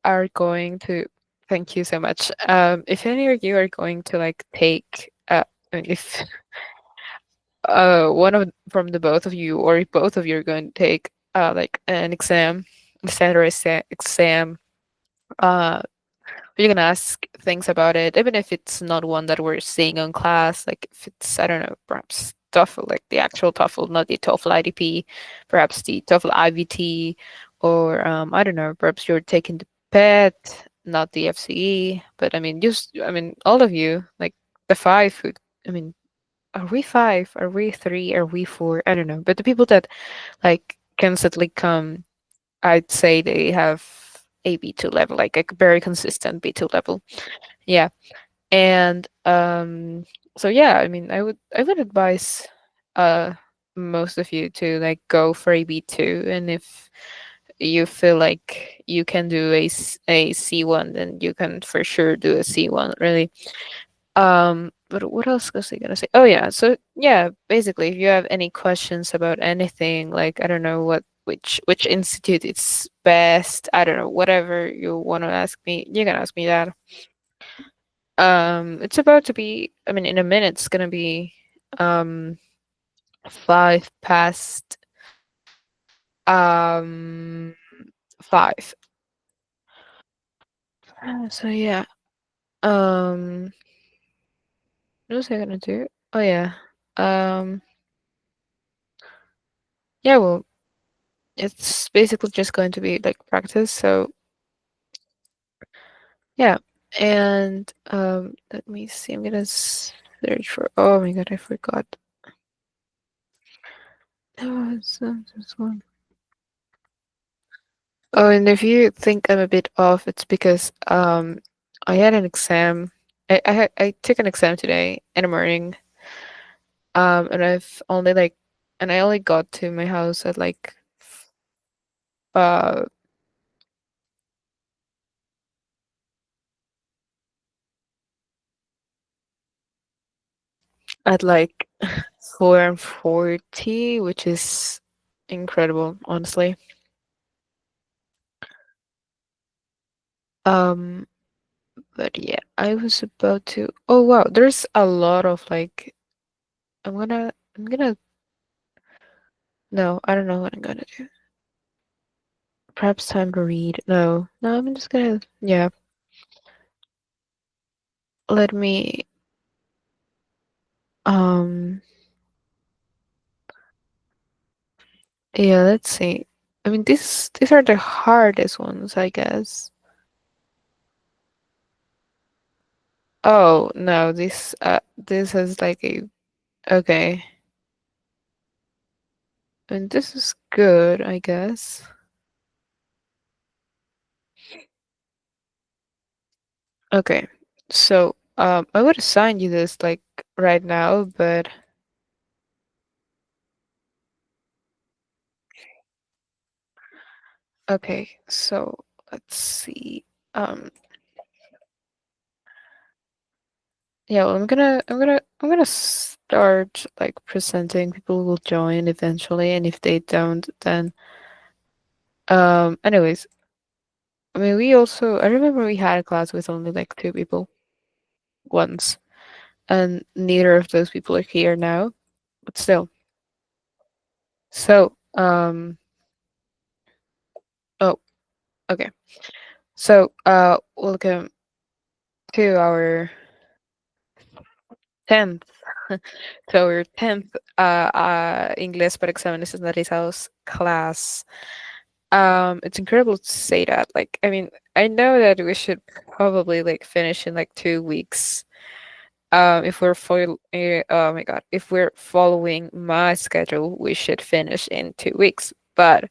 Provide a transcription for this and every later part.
are going to, thank you so much. If any of you are going to like take, I mean, if one of from the both of you, or if both of you are going to take like an exam, a standardized exam, uh, you can ask things about it, even if it's not one that we're seeing on class. Like if it's, I don't know, perhaps TOEFL, like the actual TOEFL, not the TOEFL IDP, perhaps the TOEFL IVT, or I don't know, perhaps you're taking the PET, not the FCE. But I mean, just I mean, all of you, like the five who, I mean, are we five? Are we three? Are we four? I don't know. But the people that like constantly come, I'd say they have a B2 level, like a very consistent B2 level. Yeah. And so yeah, I mean, I would advise uh most of you to like go for a B2, and if you feel like you can do a C1, then you can for sure do a C1, really. But what else was I gonna say? Oh yeah, so yeah, basically, if you have any questions about anything, like I don't know which institute is best, I don't know, whatever you want to ask me, you can ask me that. It's about to be, I mean, in a minute, it's gonna be um 5 past 5. So yeah, um, what was I gonna do? Oh yeah, um, yeah, well, it's basically just going to be like practice. So yeah, and let me see. I'm gonna search for. Oh my god, I forgot. Oh, this one. Oh, and if you think I'm a bit off, it's because I had an exam. I took an exam today in the morning. And I only got to my house at like uh at like 4:40, which is incredible, honestly. Um, but yeah, I was about to. Oh wow, there's a lot of like. I'm gonna. No, I don't know what I'm gonna do. Perhaps time to read. No, no, I'm just gonna. Yeah, let me. Um, yeah, let's see. I mean, these are the hardest ones, I guess. Oh no, this is like a okay. And this is good, I guess. Okay. So, I would assign you this like right now, but okay. So, let's see. Um, yeah, well, I'm gonna start like presenting. People will join eventually, and if they don't, then anyways, I mean, I remember we had a class with only like two people once, and neither of those people are here now, but still. So, oh, okay. So, welcome to our 10th, to our 10th, Inglés para Exámenes Estandarizados class. It's incredible to say that. Like, I mean, I know that we should probably like finish in like 2 weeks. If we're oh my God, if we're following my schedule, we should finish in 2 weeks. But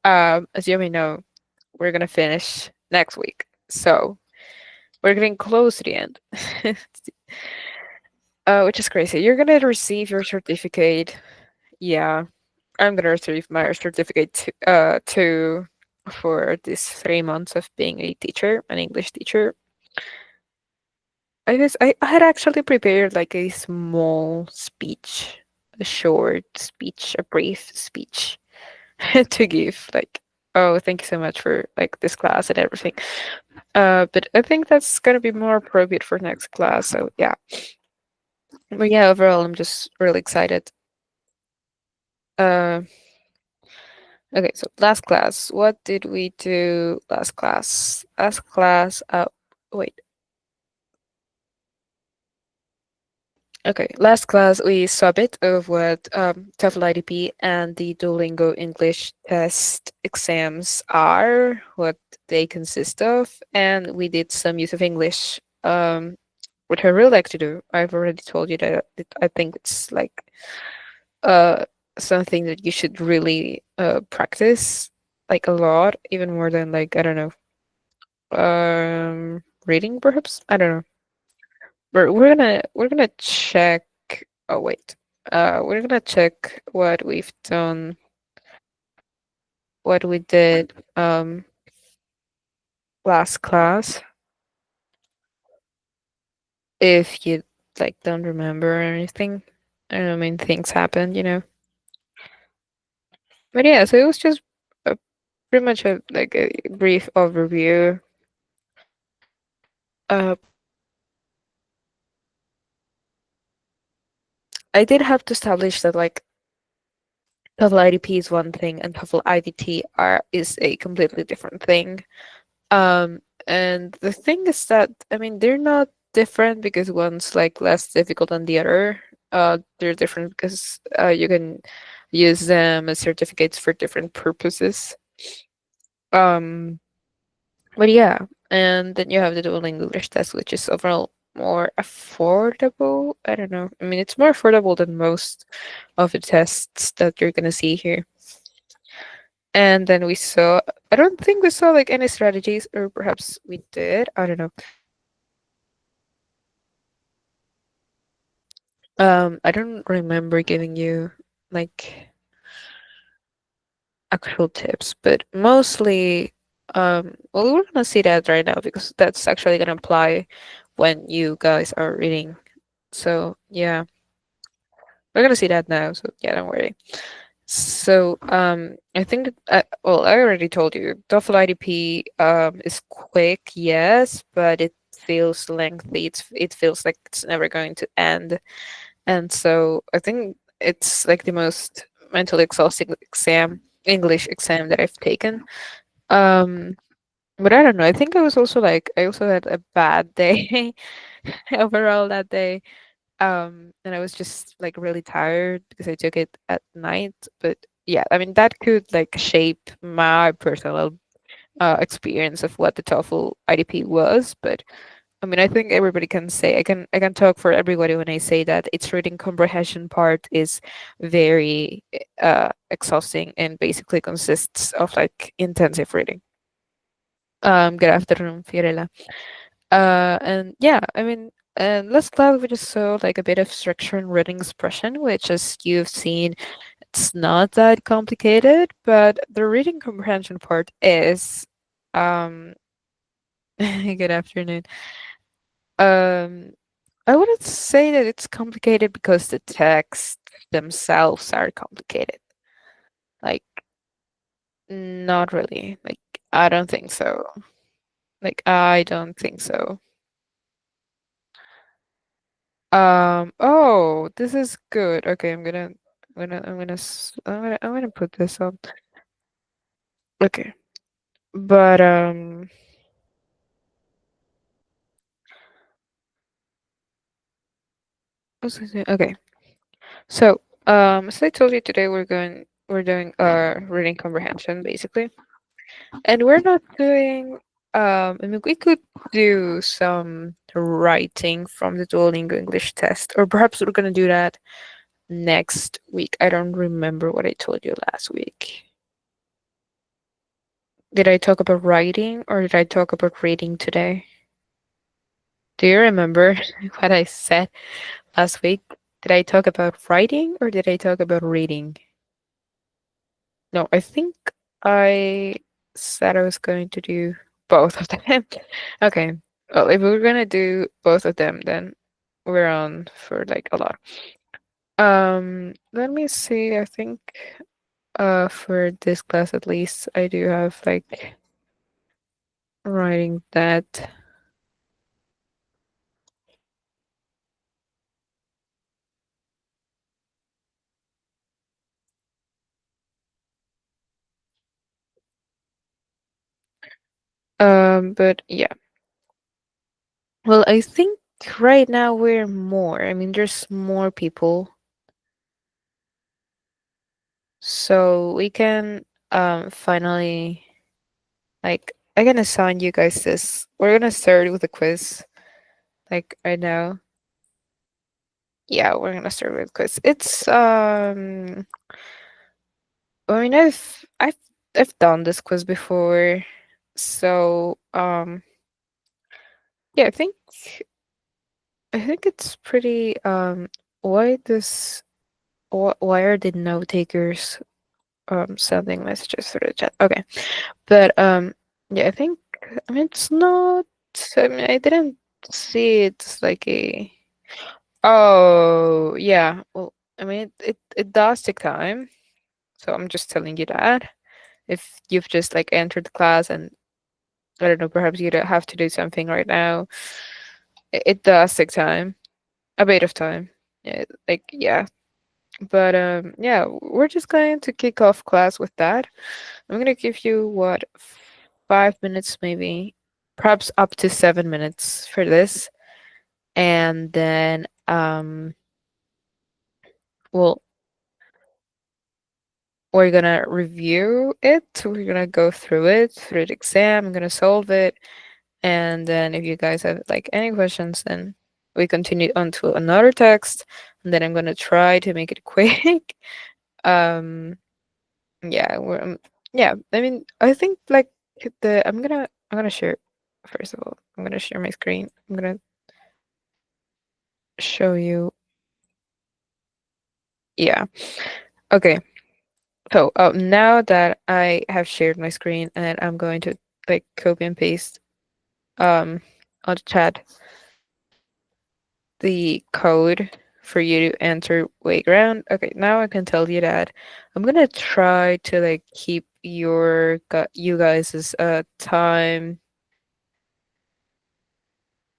as you may know, we're gonna finish next week. So we're getting close to the end. Which is crazy. You're gonna receive your certificate. Yeah, I'm gonna receive my certificate to for these 3 months of being a teacher, an English teacher. I guess I had actually prepared like a small speech, a short speech, a brief speech to give. Like, Oh, thank you so much for like this class and everything. But I think that's gonna be more appropriate for next class. So yeah. But yeah, overall, I'm just really excited. Uh, okay, so last class. What did we do last class? Last class. Wait. Okay, last class we saw a bit of what TOEFL IDP and the Duolingo English test exams are, what they consist of, and we did some use of English, which I really like to do. I've already told you that I think it's like uh something that you should really practice like a lot, even more than like I don't know, reading perhaps. I don't know. We're gonna check. Oh wait, we're gonna check what we've done, what we did last class. If you like don't remember or anything, I don't know, I mean things happen, you know. But yeah, so it was just a, pretty much a like a brief overview. Uh, I did have to establish that like TOEFL IDP is one thing and TOEFL IVT are is a completely different thing. And the thing is that I mean they're not different because one's like less difficult than the other. They're different because you can use them as certificates for different purposes. Um, but yeah, and then you have the dual English test, which is overall more affordable. I don't know. I mean, it's more affordable than most of the tests that you're gonna see here. And then we saw, I don't think we saw like any strategies, or perhaps we did. I don't know. I don't remember giving you like actual tips, but mostly, well, we're gonna see that right now because that's actually gonna apply when you guys are reading. So yeah, we're gonna see that now. So yeah, don't worry. So I think that, well, I already told you, TOEFL IDP is quick, yes, but it feels lengthy. It feels like it's never going to end. And so I think it's like the most mentally exhausting English exam that I've taken. Um, but I don't know. I think I was also like, I also had a bad day overall that day. And I was just like really tired because I took it at night. But yeah, I mean, that could like shape my personal experience of what the TOEFL IDP was. But I mean, I think everybody can say I can talk for everybody when I say that its reading comprehension part is very exhausting and basically consists of like intensive reading. Good afternoon, Fiorella. And yeah, I mean, and last class we just saw like a bit of structure and reading expression, which as you've seen, it's not that complicated, but the reading comprehension part is um good afternoon. Um I wouldn't say that it's complicated because the texts themselves are complicated. Like, not really. Like, I don't think so. Like, I don't think so. Oh, this is good. Okay, I'm gonna put this up. Okay. But, okay. So, as I told you today, we're doing reading comprehension basically. And we're not doing, I mean, we could do some writing from the Duolingo English test, or perhaps we're gonna do that next week. I don't remember what I told you last week. Did I talk about writing or did I talk about reading today? Do you remember what I said last week? Did I talk about writing or did I talk about reading? No, I think I said I was going to do both of them. Okay. Well, if we're gonna do both of them, then we're on for like a lot. Let me see. I think For this class at least, I do have like writing that. But yeah. Well, I think right now we're more. I mean, there's more people, so we can finally like I can assign you guys this. We're gonna start with a quiz. Like right now. Yeah, we're gonna start with quiz. It's I mean I've done this quiz before. So yeah, I think it's pretty why this why are the note takers sending messages through the chat? Okay. But yeah, I mean it's not I mean I didn't see it's like a oh yeah. Well I mean it does take time. So I'm just telling you that. If you've just like entered the class and I don't know, perhaps you don't have to do something right now. It does take time. A bit of time. Yeah, like yeah. But yeah, we're just going to kick off class with that. I'm gonna give you what 5 minutes maybe, perhaps up to 7 minutes for this. And then well we're gonna review it. We're gonna go through it through the exam. I'm gonna solve it. And then if you guys have like any questions, then we continue on to another text. And then I'm gonna try to make it quick. um yeah, yeah, I mean I think like the I'm gonna share first of all. I'm gonna share my screen. I'm gonna show you yeah. Okay. So now that I have shared my screen and I'm going to like copy and paste on the chat the code for you to enter Wayground. Okay, now I can tell you that I'm gonna try to like keep you guys's time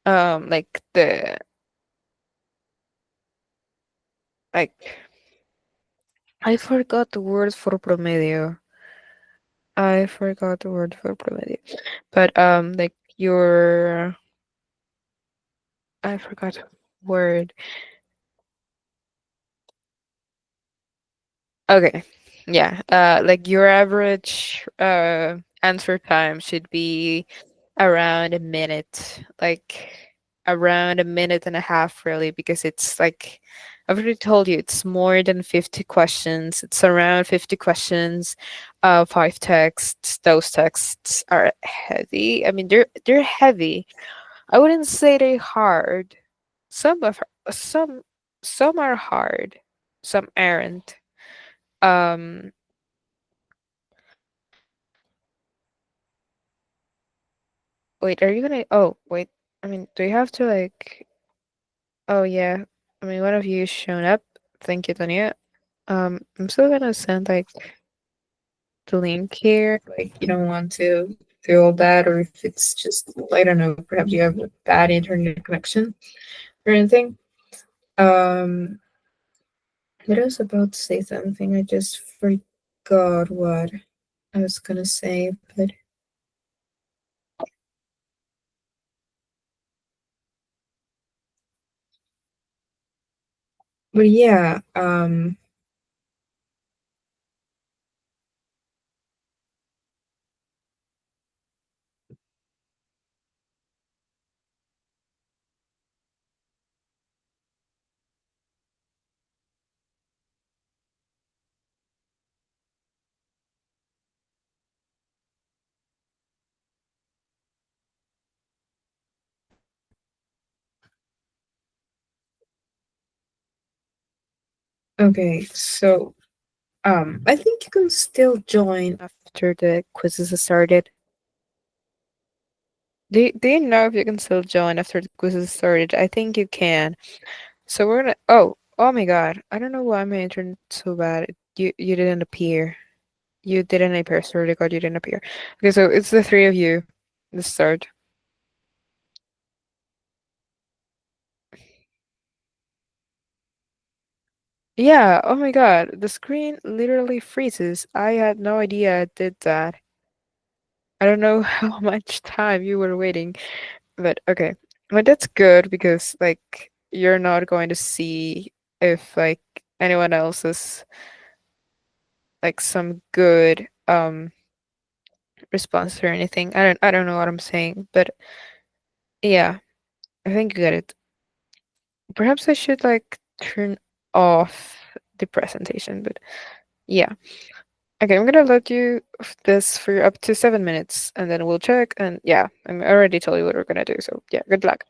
like the like I forgot the word for promedio. I forgot the word for promedio. But like your I forgot the word. Okay. Yeah. Like your average answer time should be around a minute. Like around a minute and a half really because it's like I've already told you it's more than 50 questions. It's around 50 questions, five texts. Those texts are heavy. I mean they're heavy. I wouldn't say they're hard. Some of some some are hard. Some aren't. Um, wait, are you gonna? Oh, wait. I mean, do you have to like? Oh yeah. I mean, one of you shown up. Thank you, Tanya. I'm still gonna send like the link here. Like, you don't want to do all that, or if it's just I don't know. Perhaps you have a bad internet connection or anything. Um, but I was about to say something. I just forgot what I was gonna say, but yeah. Okay, so I think you can still join after the quizzes are started. Do you know if you can still join after the quizzes started? I think you can. So we're gonna. Oh my God! I don't know why my internet's so bad. You didn't appear. You didn't appear. Swear to God, you didn't appear. Okay, so it's the three of you. Let's start. Yeah, oh my God, the screen literally freezes. I had no idea it did that. I don't know how much time you were waiting, but okay. But that's good because like you're not going to see if like anyone else is like some good response or anything. I don't know what I'm saying, but yeah, I think you get it. Perhaps I should like turn off the presentation, but yeah. Okay, I'm gonna let you this for up to 7 minutes, and then we'll check. And yeah, I already told you what we're gonna do. So yeah, good luck.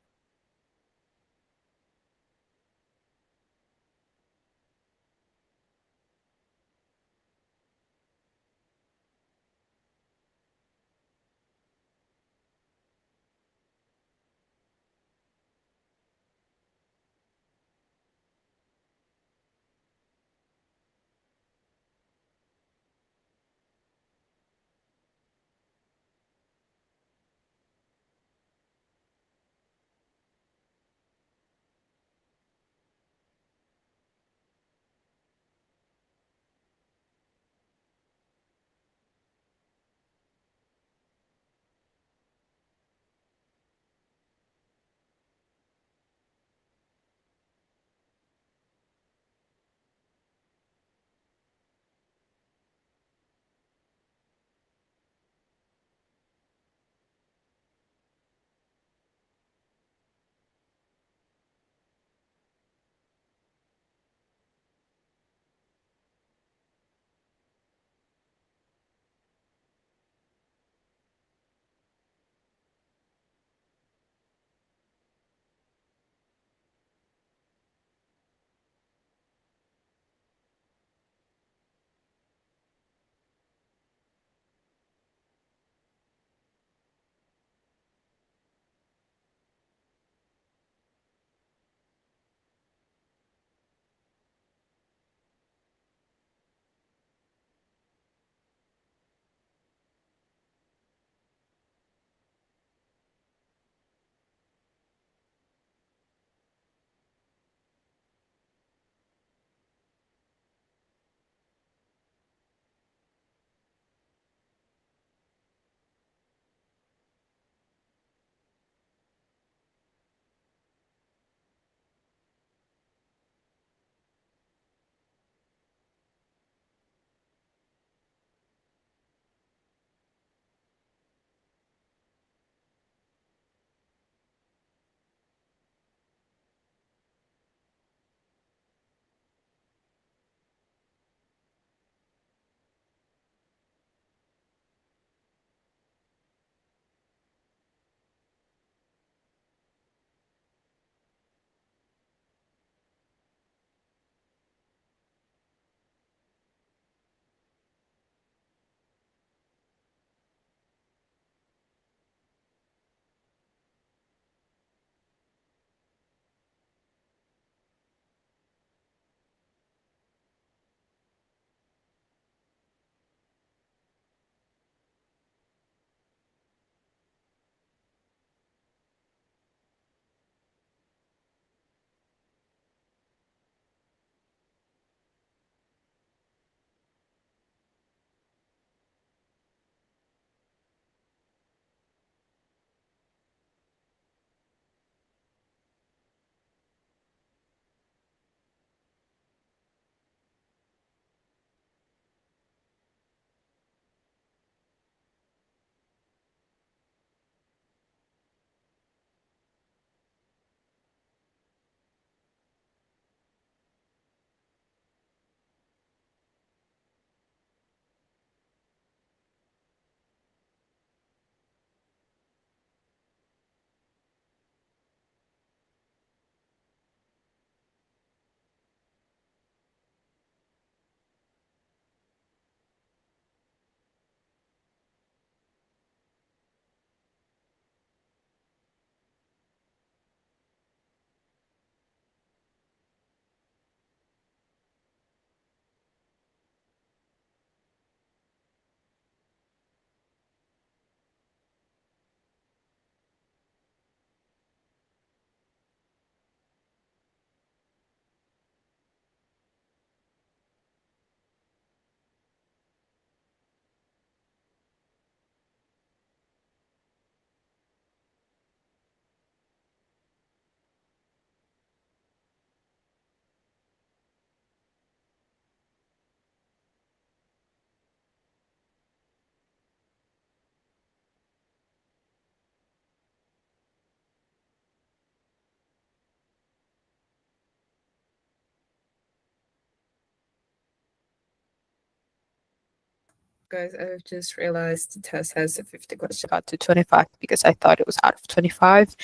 Guys, I've just realized the test has a 50 question. Got to 25 because I thought it was out of 25.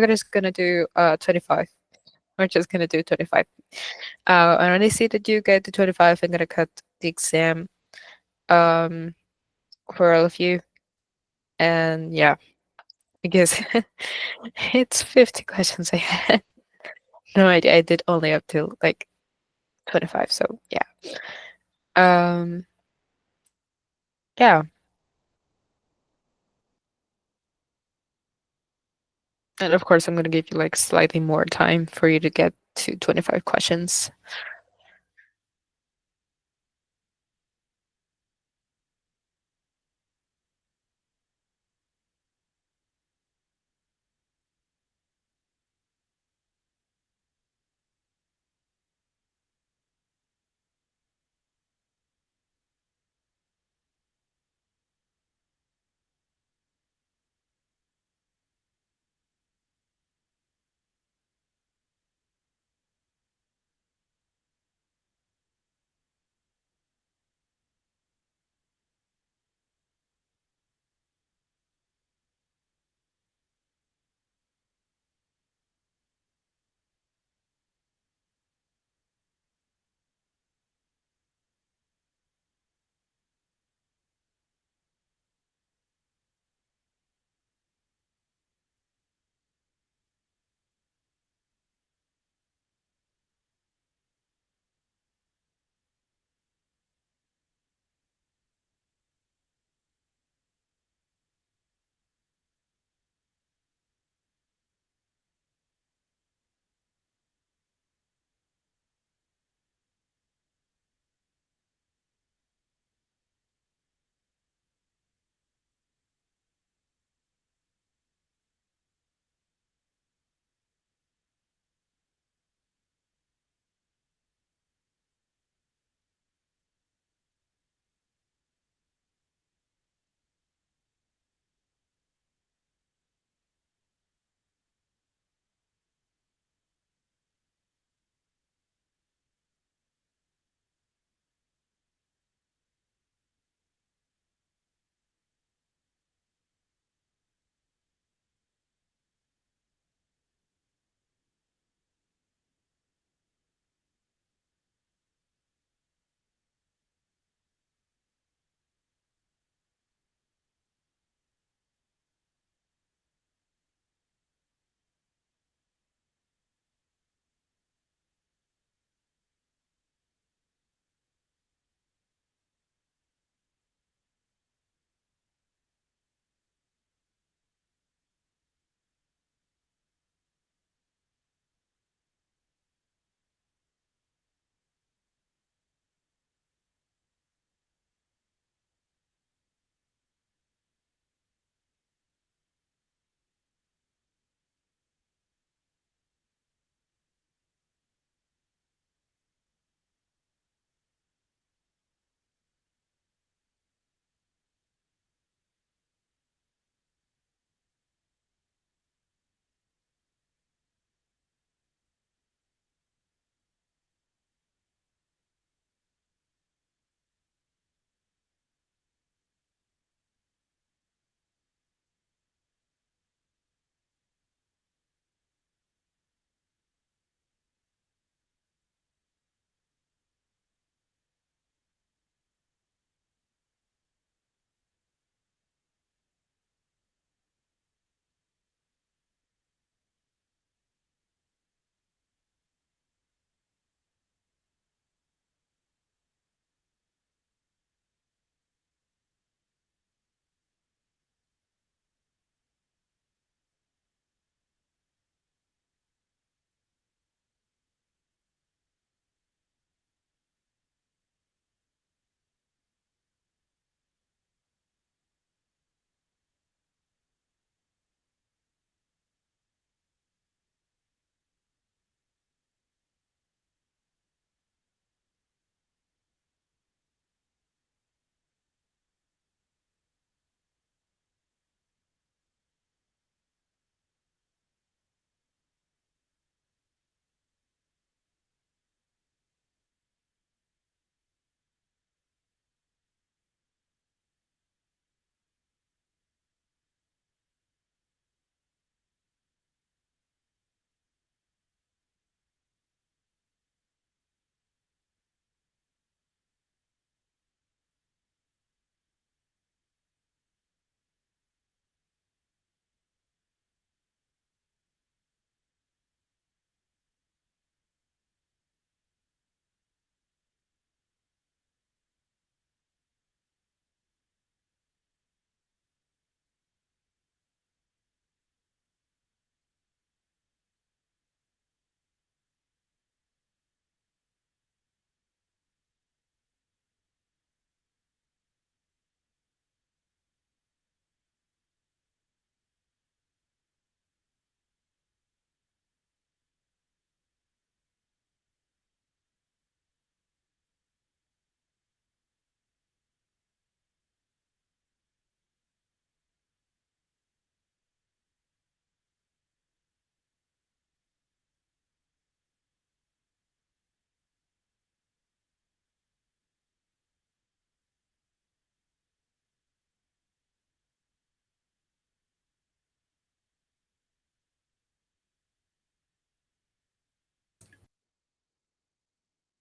Just gonna do 25. We're just gonna do 25. And when I see that you get to 25, I'm gonna cut the exam um for all of you. And yeah, because it's 50 questions. I had no idea. I did only up till like 25. So yeah. Um yeah. And of course I'm gonna give you like slightly more time for you to get to 25 questions.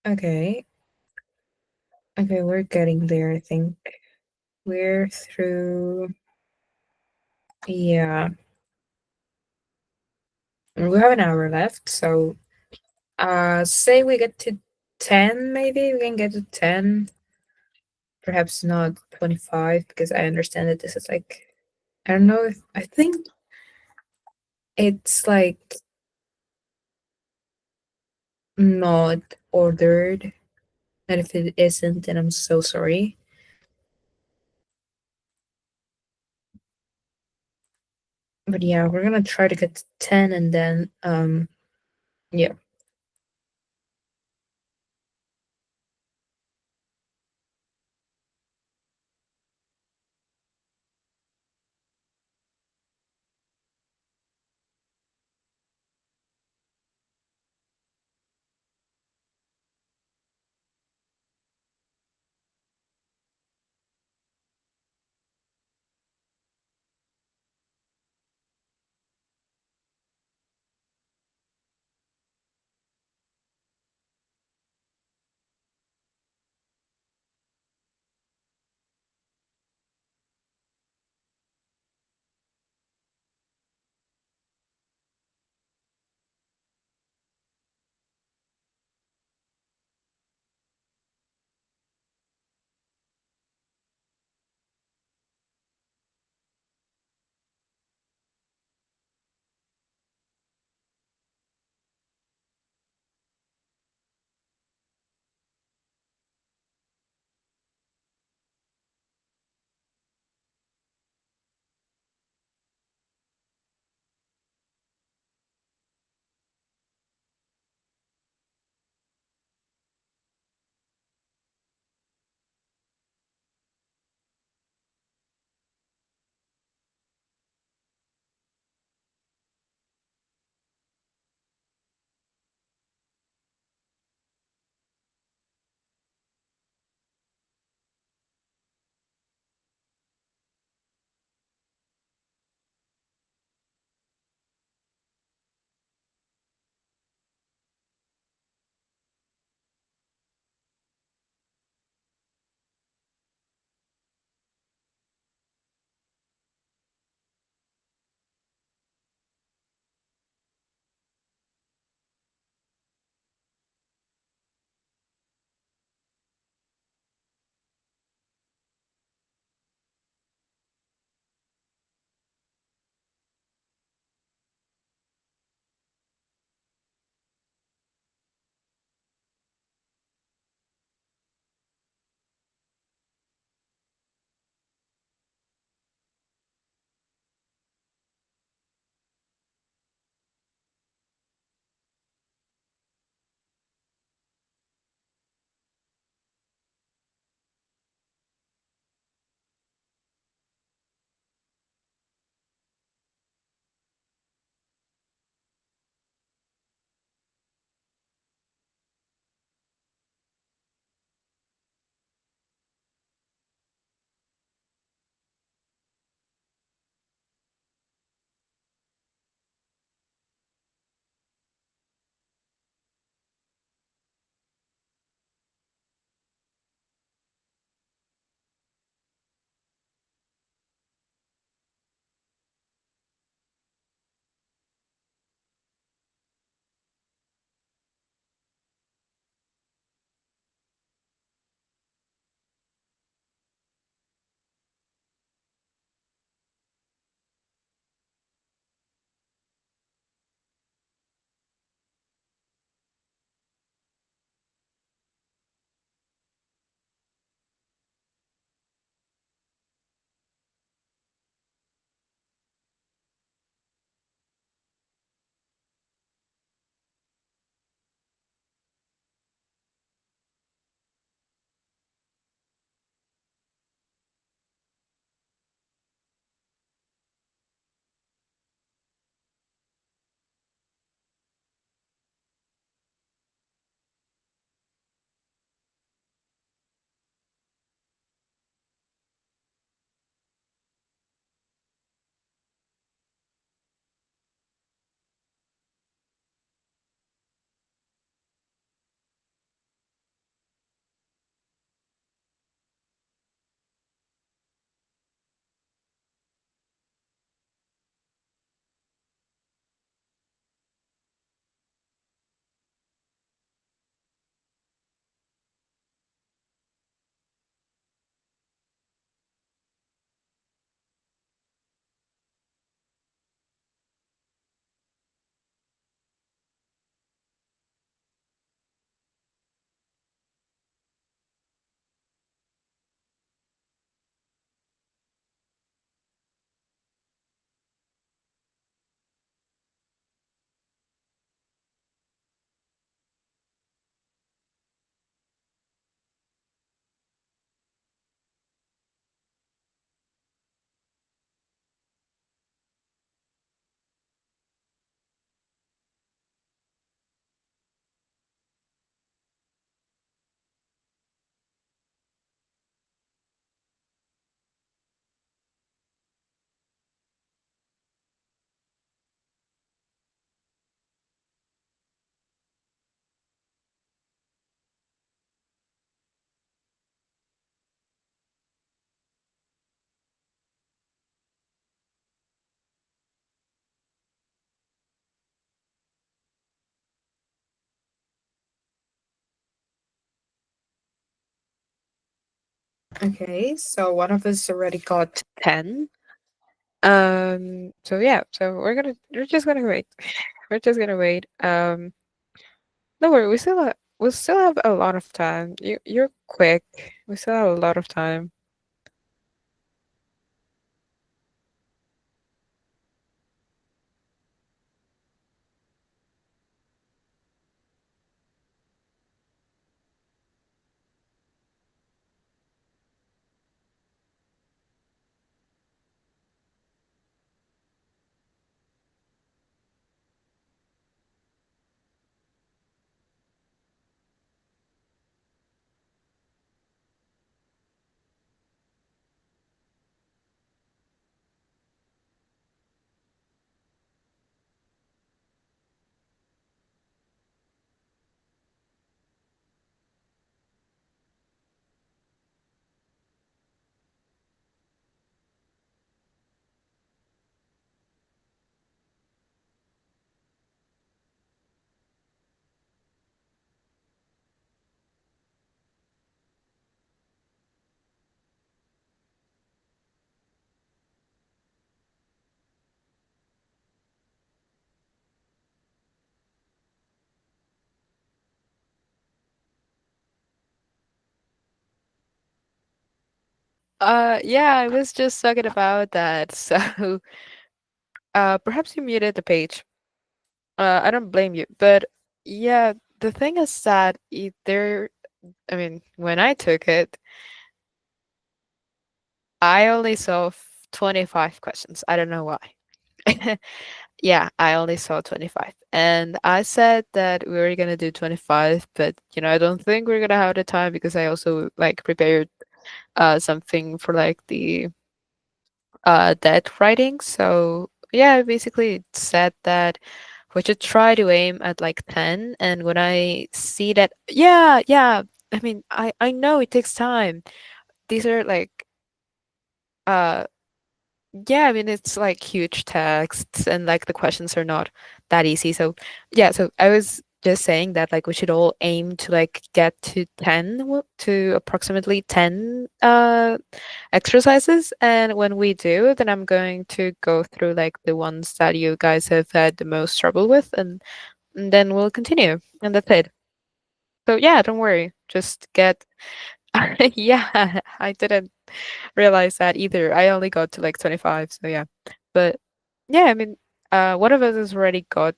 Okay. Okay, we're getting there, I think. We're through. Yeah. We have an hour left, so say we get to 10, maybe we can get to 10, perhaps not 25, because I understand that this is like, I don't know if I think it's like not ordered. And if it isn't, then I'm so sorry. But yeah, we're gonna try to get to 10 and then yeah. Okay, so one of us already got 10. So yeah, so we're just gonna wait. We're just gonna wait. No worry, we still have a lot of time. You're quick. We still have a lot of time. Yeah, I was just talking about that. So, perhaps you muted the page. I don't blame you, but yeah, the thing is that either, I mean, when I took it, I only saw 25 questions. I don't know why. Yeah, I only saw 25. And I said that we were gonna do 25, but I don't think we're gonna have the time because I also like prepared something for like the dead writing. So yeah, I basically said that we should try to aim at like 10. And when I see that, yeah, yeah, I mean, I know it takes time. These are like uh yeah, I mean, it's like huge texts and like the questions are not that easy. So, yeah, so I was just saying that like we should all aim to like get to 10 to approximately 10 exercises, and when we do, then I'm going to go through like the ones that you guys have had the most trouble with, and then we'll continue. And that's it. So, yeah, don't worry. Just get yeah, I didn't realize that either. I only got to like 25, so yeah. But yeah, I mean, one of us has already got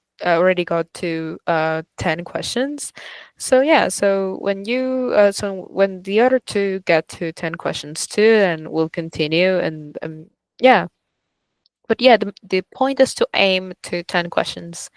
to 10 questions. So yeah, so when the other two get to 10 questions too, then we'll continue and yeah. But yeah, the point is to aim to 10 questions.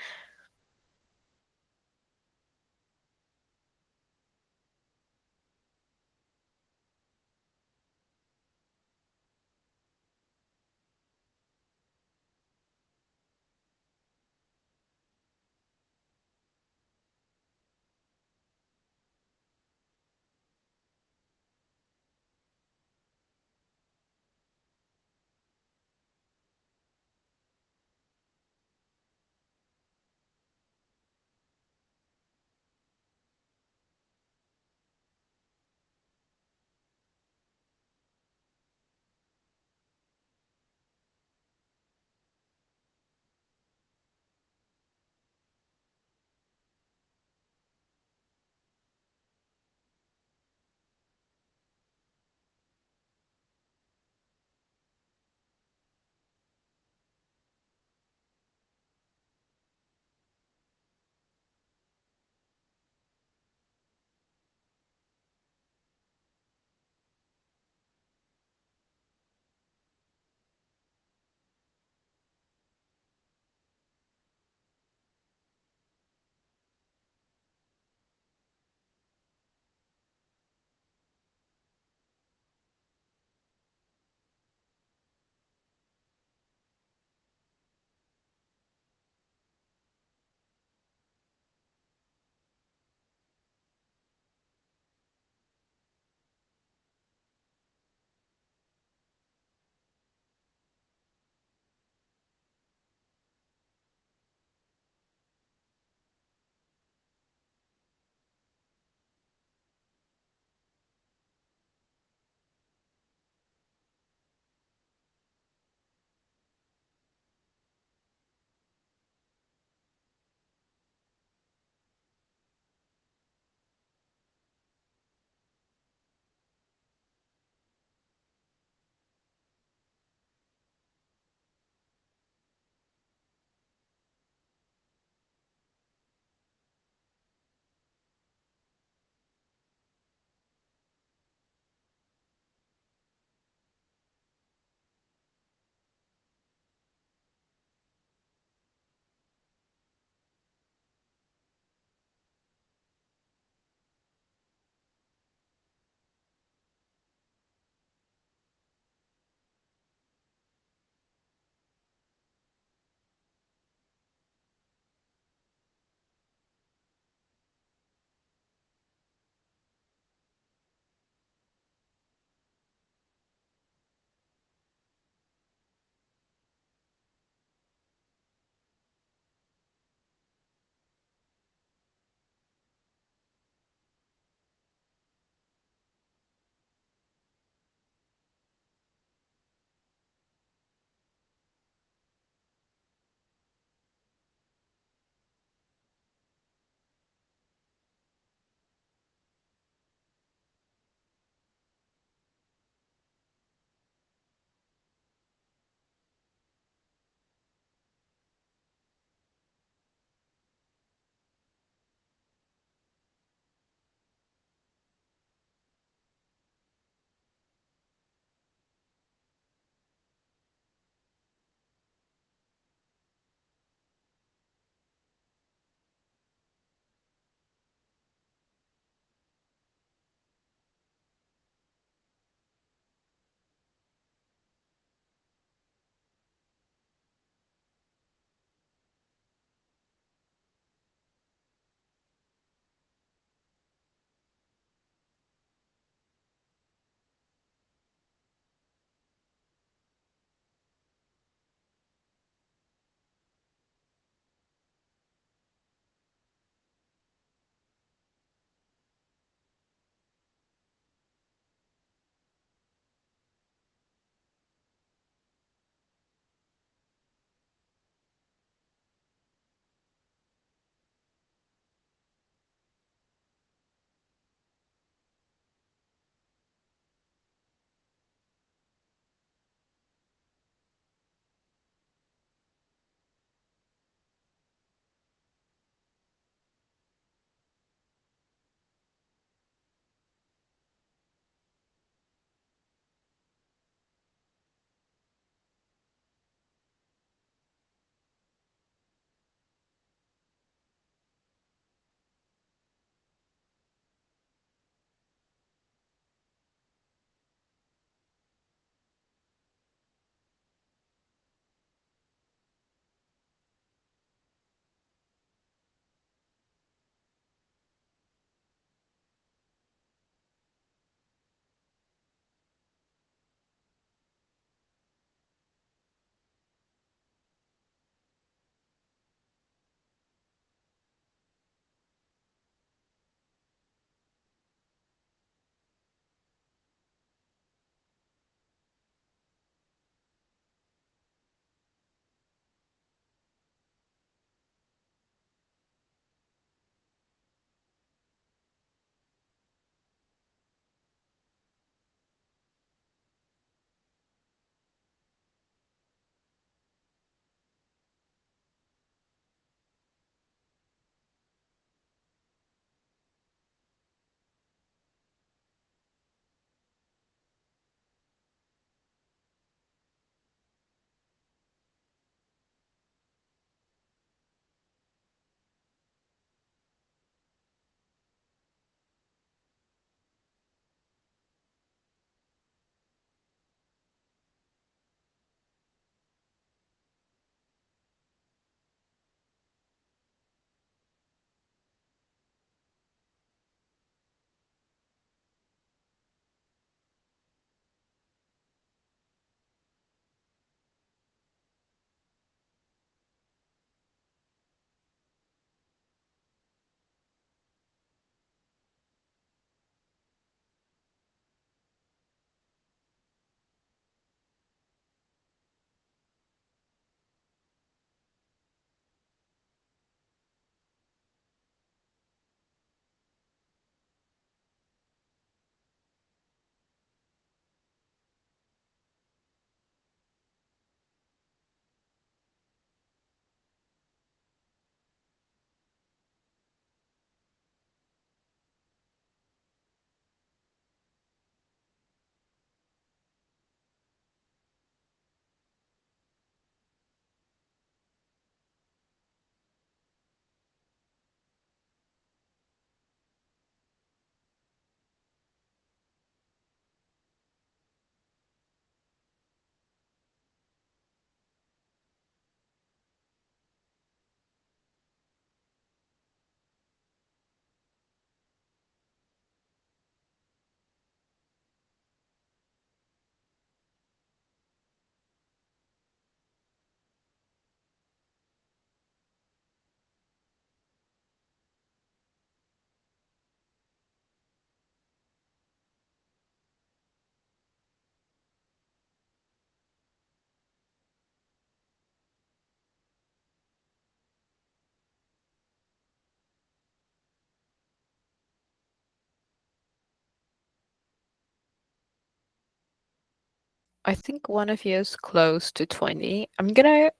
I think one of you is close to 20. I'm gonna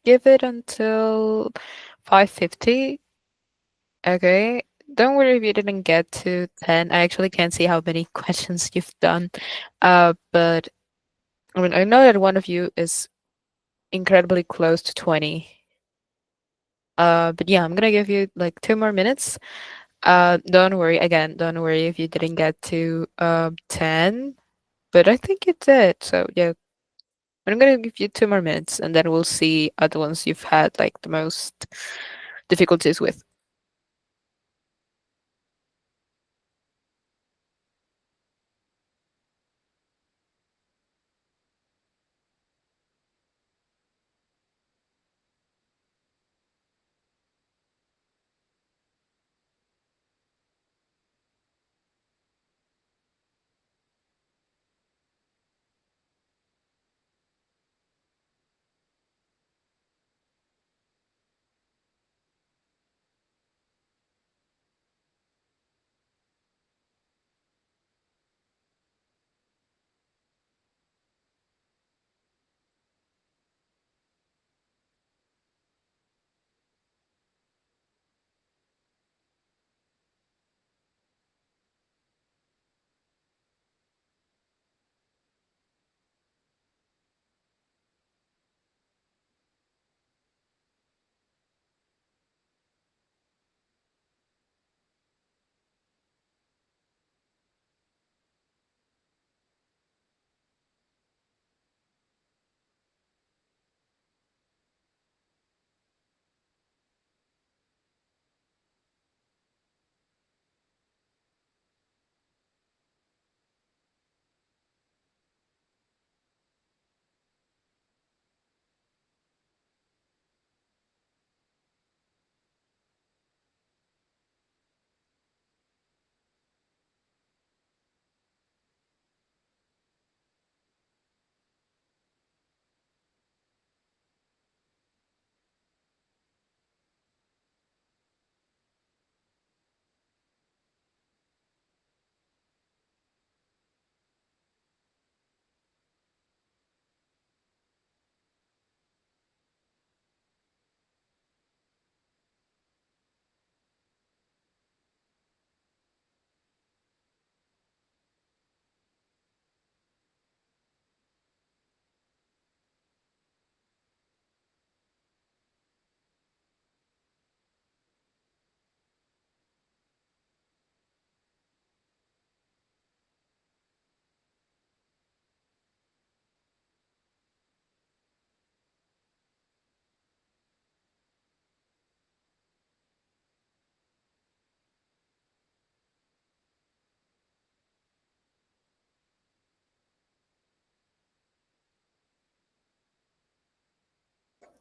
give it until 550. Okay. Don't worry if you didn't get to 10. I actually can't see how many questions you've done. But I mean, I know that one of you is incredibly close to 20. But yeah, I'm gonna give you like 2 more minutes. Don't worry again, don't worry if you didn't get to 10, but I think you did. So yeah, I'm gonna give you 2 more minutes and then we'll see other ones you've had like the most difficulties with.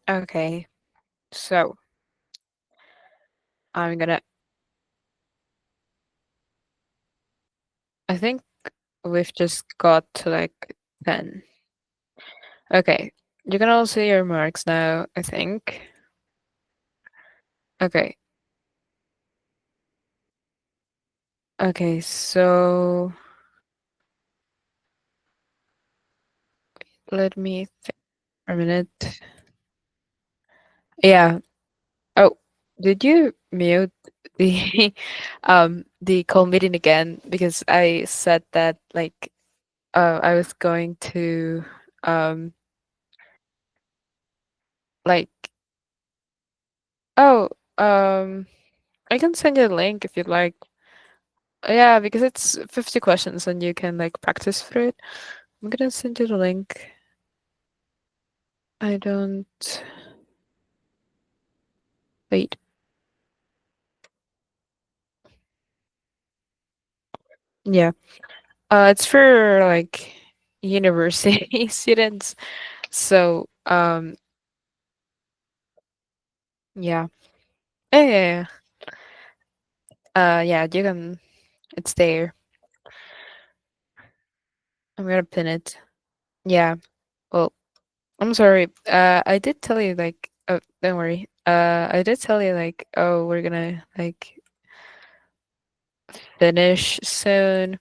Okay, so I'm gonna, I think we've just got to like 10. Okay, you can all see your marks now, I think. Okay, okay, so let me think for a minute. Yeah. Oh, did you mute the the call meeting again? Because I said that like I was going to um like oh I can send you a link if you'd like. Yeah, because it's 50 questions and you can like practice through it. I'm gonna send you the link. I don't wait. Yeah. It's for like university students. So yeah. Yeah, yeah, yeah, you can, it's there. I'm gonna pin it. Yeah. Well, I'm sorry. I did tell you like, oh, don't worry. I did tell you like, oh, we're gonna like finish soon.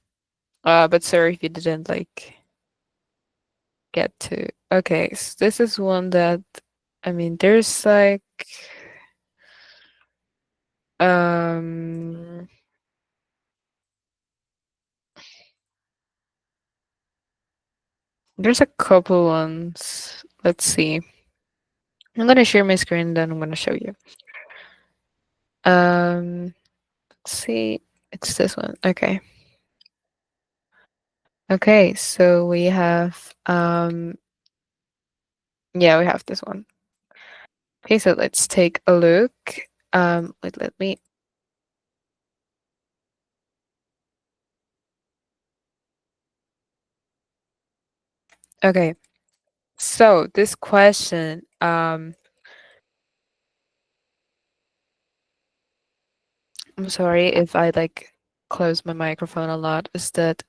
But sorry if you didn't like. get to. Okay, so this is one that I mean, um there's a couple ones. Let's see. I'm gonna share my screen, then I'm gonna show you. Um, let's see. It's this one. Okay. Okay, so we have yeah, we have this one. Okay, so let's take a look. Let me. Okay, so this question, I'm sorry if I like close my microphone a lot. Is that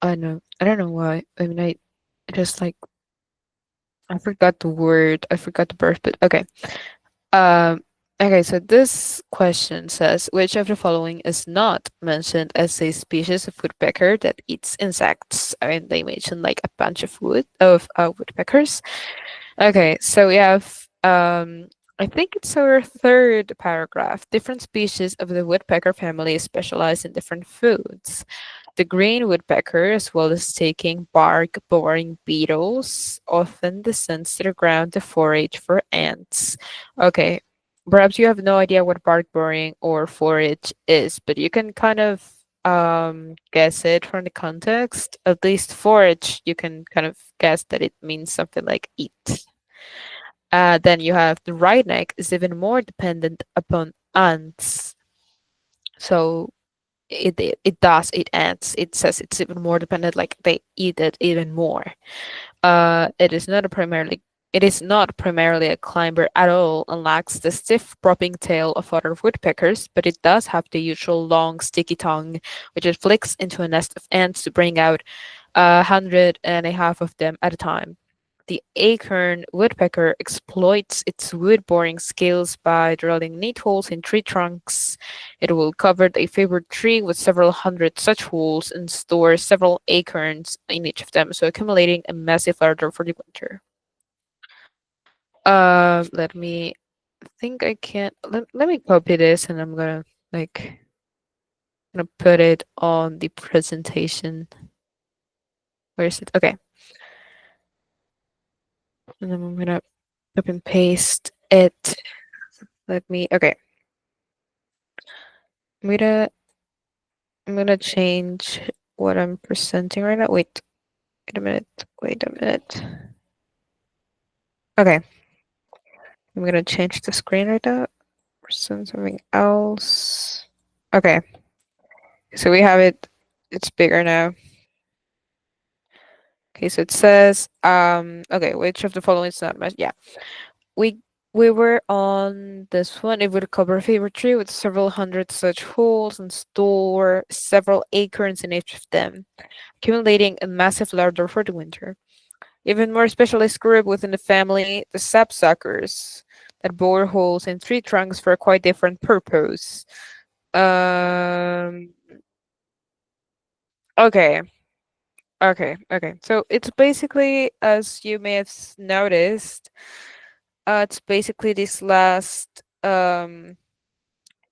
I don't know why. I mean, I just like I forgot the word. I forgot the birth, but okay. Um, okay, so this question says, which of the following is not mentioned as a species of woodpecker that eats insects? I mean, they mentioned like a bunch of woodpeckers. Okay, so we have I think it's our third paragraph. Different species of the woodpecker family specialize in different foods. The green woodpecker, as well as taking bark boring beetles, often descends to the ground to forage for ants. Okay, perhaps you have no idea what bark boring or forage is, but you can kind of guess it from the context. At least forage, you can kind of guess that it means something like eat. Then you have the right neck is even more dependent upon ants. So it does eat ants. It says it's even more dependent, like they eat it even more. It is not a primarily it is not primarily a climber at all and lacks the stiff propping tail of other woodpeckers, but it does have the usual long sticky tongue, which it flicks into a nest of ants to bring out 100 and a half of them at a time. The acorn woodpecker exploits its wood boring skills by drilling neat holes in tree trunks. It will cover a favorite tree with several hundred such holes and store several acorns in each of them, so accumulating a massive larder for the winter. Let me think I can let me copy this and I'm gonna put it on the presentation. Where is it? Okay. And then I'm gonna copy and paste it. Let me okay. I'm gonna I'm gonna change what I'm presenting right now. Wait a minute. Wait a minute. Okay, I'm gonna change the screen right now. Present something else. Okay, so we have it. It's bigger now. Okay, so it says, okay, which of the following is not mentioned? Yeah, we we were on this one. It would cover a favorite tree with several hundred such holes and store several acorns in each of them, accumulating a massive larder for the winter. Even more specialist group within the family, the sapsuckers, that bore holes in tree trunks for a quite different purpose. Um, okay, okay. So it's basically, as you may have noticed, it's basically this last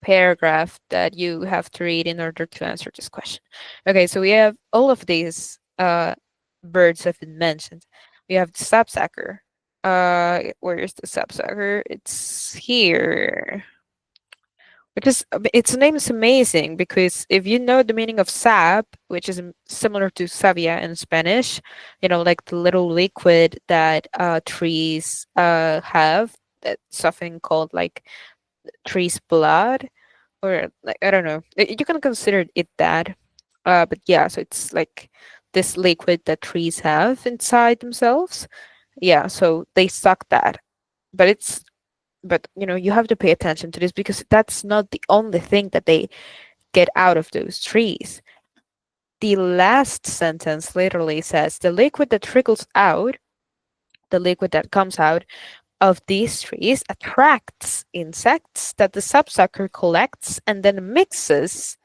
paragraph that you have to read in order to answer this question. Okay, so we have all of these birds have been mentioned. We have the sapsucker. Where is the sapsucker? It's here. Because its name is amazing because if you know the meaning of sap, which is similar to savia in Spanish, you know, like the little liquid that trees have, that's something called like tree's blood, or like I don't know. You can consider it that. But yeah, so it's like this liquid that trees have inside themselves. Yeah, so they suck that. But you know, you have to pay attention to this because that's not the only thing that they get out of those trees. The last sentence literally says the liquid that trickles out, the liquid that comes out of these trees attracts insects that the sapsucker collects and then mixes.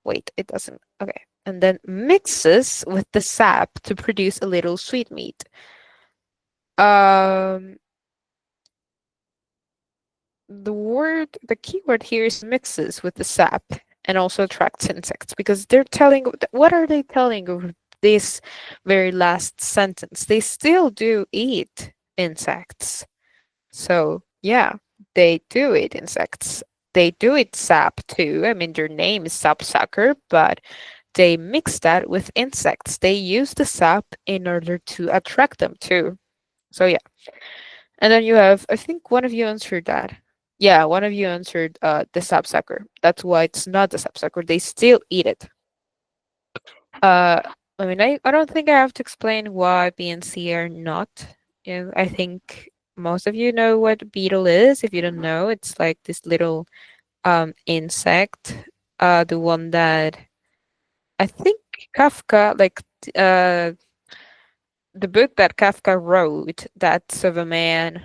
Wait, it doesn't. Okay. and then mixes with the sap to produce a little sweetmeat. Um, the keyword here is mixes with the sap and also attracts insects because they're telling, what are they telling of this very last sentence? They still do eat insects. So, yeah, they do eat insects. They do eat sap too. I mean, their name is sapsucker, but they mix that with insects. They use the sap in order to attract them too. So, yeah. And then you have, I think one of you answered that. Yeah, one of you answered the sapsucker. That's why it's not the sapsucker. They still eat it. Uh, I mean, I don't think I have to explain why B and C are not. You know, I think most of you know what a beetle is. If you don't know, it's like this little insect. The one that I think Kafka, like the book that Kafka wrote, that's of a man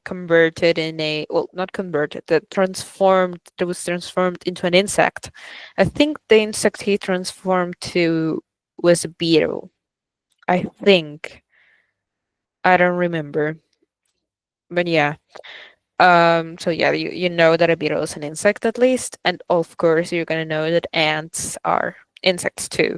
converted in a, well, not converted, that was transformed into an insect. I think the insect he transformed to was a beetle. I think. I don't remember. But yeah. So yeah, you know that a beetle is an insect at least, and of course you're gonna know that ants are insects too.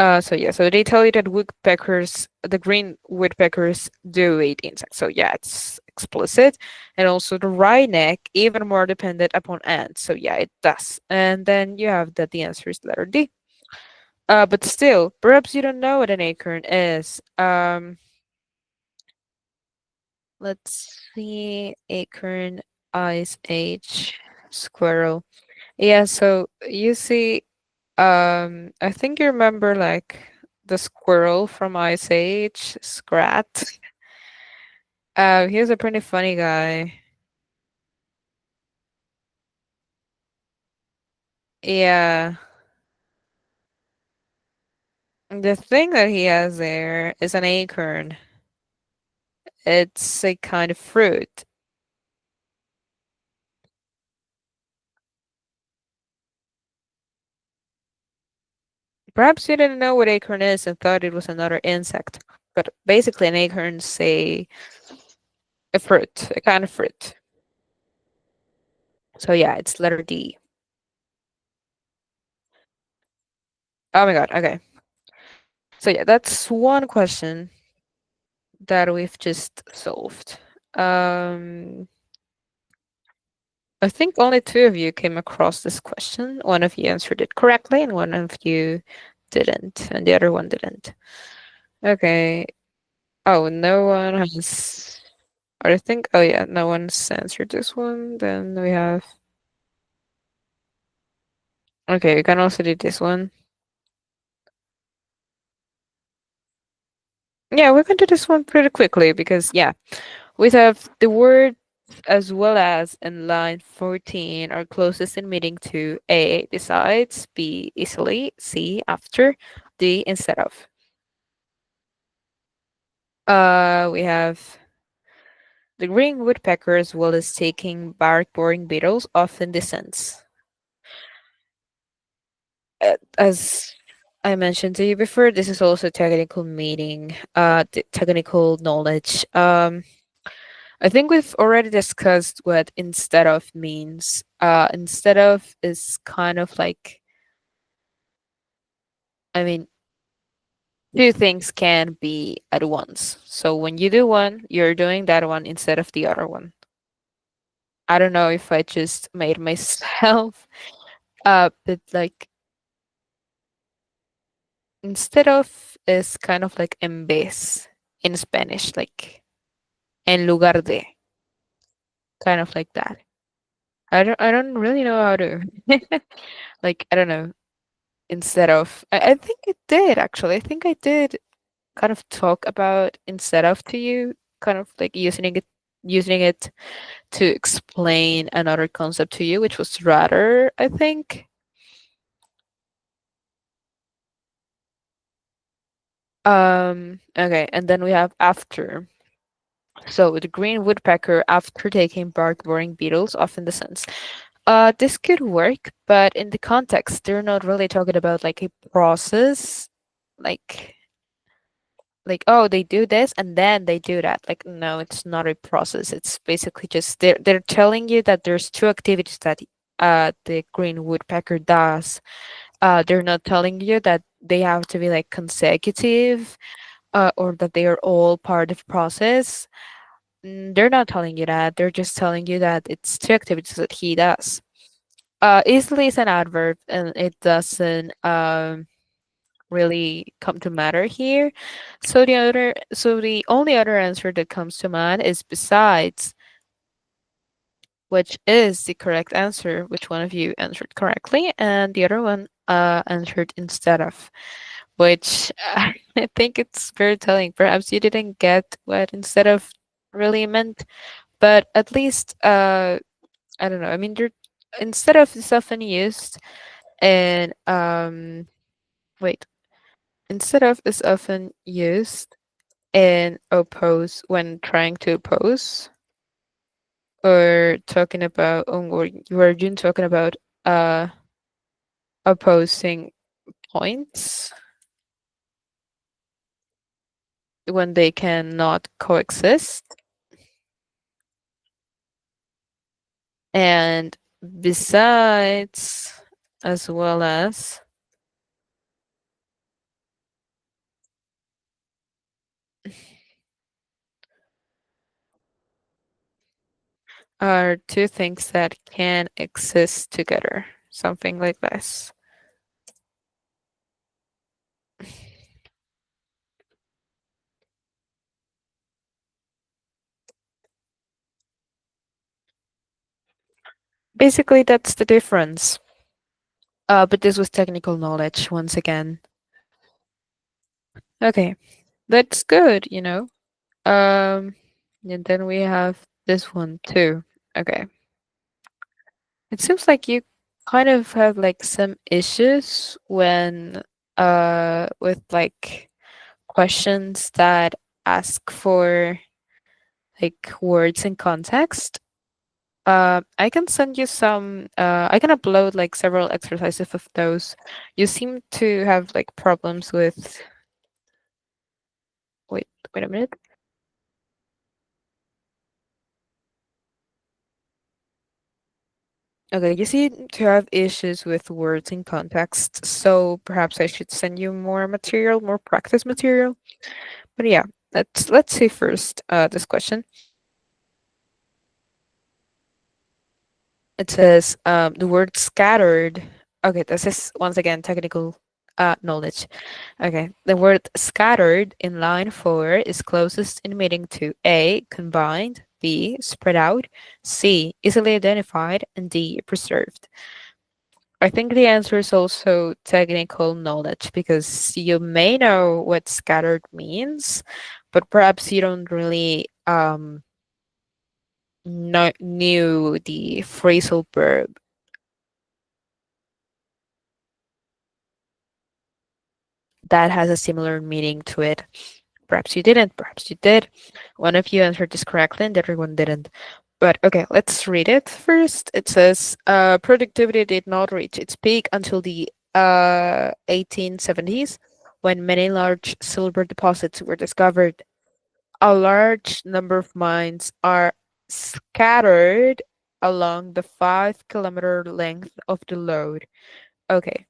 So yeah, so they tell you that woodpeckers, the green woodpeckers, do eat insects. So yeah, it's explicit, and also the wryneck even more dependent upon ants. So yeah, it does. And then you have that the answer is letter D. But still, perhaps you don't know what an acorn is. Let's see, acorn, ice age, squirrel. Yeah, so you see, I think you remember like the squirrel from Ice Age, Scrat. He was a pretty funny guy. Yeah. The thing that he has there is an acorn. It's a kind of fruit. Perhaps you didn't know what acorn is and thought it was another insect. But basically an acorn's a fruit, a kind of fruit. So yeah, it's letter D. Oh my god, okay. So yeah, that's one question that we've just solved. Um, I think only two of you came across this question. One of you answered it correctly, and one of you didn't, and the other one didn't. Okay. Oh, no one has. Or I think. Oh yeah, no one's answered this one. Then we have. Okay, we can also do this one. Yeah, we can do this one pretty quickly because yeah, we have the word as well as in line 14 are closest in meaning to A, besides, B, easily, C, after, D, instead of. We have the green woodpecker as well as taking bark-boring beetles often descends. As I mentioned to you before, this is also technical meaning, technical knowledge. I think we've already discussed what instead of means. Instead of is kind of like, I mean, two things can be at once. So when you do one, you're doing that one instead of the other one. I don't know if I just made myself but like instead of is kind of like en vez in Spanish, like en lugar de, kind of like that. I don't really know how to like I don't know instead of I think I did actually. I think I did kind of talk about instead of to you, kind of like using it to explain another concept to you, which was rather, I think. Okay, and then we have after. So the green woodpecker, after taking bark boring beetles, often descends. This could work, but in the context, they're not really talking about like a process, like oh, they do this and then they do that. Like no, it's not a process. It's basically just they're telling you that there's two activities that the green woodpecker does. They're not telling you that they have to be like consecutive, or that they are all part of process. They're not telling you that. They're just telling you that it's two activities that he does. Easily is an adverb, and it doesn't really come to matter here. So the only other answer that comes to mind is besides, which is the correct answer, which one of you answered correctly, and the other one answered instead of, which I think it's very telling. Perhaps you didn't get what instead of really meant, but at least I don't know. I mean, instead of is often used and wait, instead of is often used in oppose when trying to oppose, or talking about or were you talking about uh opposing points when they cannot coexist. And besides, as well as, are two things that can exist together, something like this. Basically, that's the difference. But this was technical knowledge once again. Okay, that's good, you know. Um, and then we have this one too. Okay, it seems like you kind of have like some issues when with like questions that ask for like words in context. I can send you some. I can upload like several exercises of those. You seem to have like problems with. Wait a minute. Okay, you seem to have issues with words in context, so perhaps I should send you more material, more practice material. But yeah, let's see first. This question. It says the word scattered. Okay, this is once again technical knowledge. Okay, the word scattered in line 4 is closest in meaning to A, combined, B, spread out, C, easily identified, and D, preserved. I think the answer is also technical knowledge because you may know what scattered means, but perhaps you don't really knew the phrasal verb that has a similar meaning to it. Perhaps you didn't, perhaps you did. One of you answered this correctly and the other one didn't. But okay, let's read it first. It says productivity did not reach its peak until the 1870s when many large silver deposits were discovered. A large number of mines are scattered along the 5 kilometer length of the lode. Okay,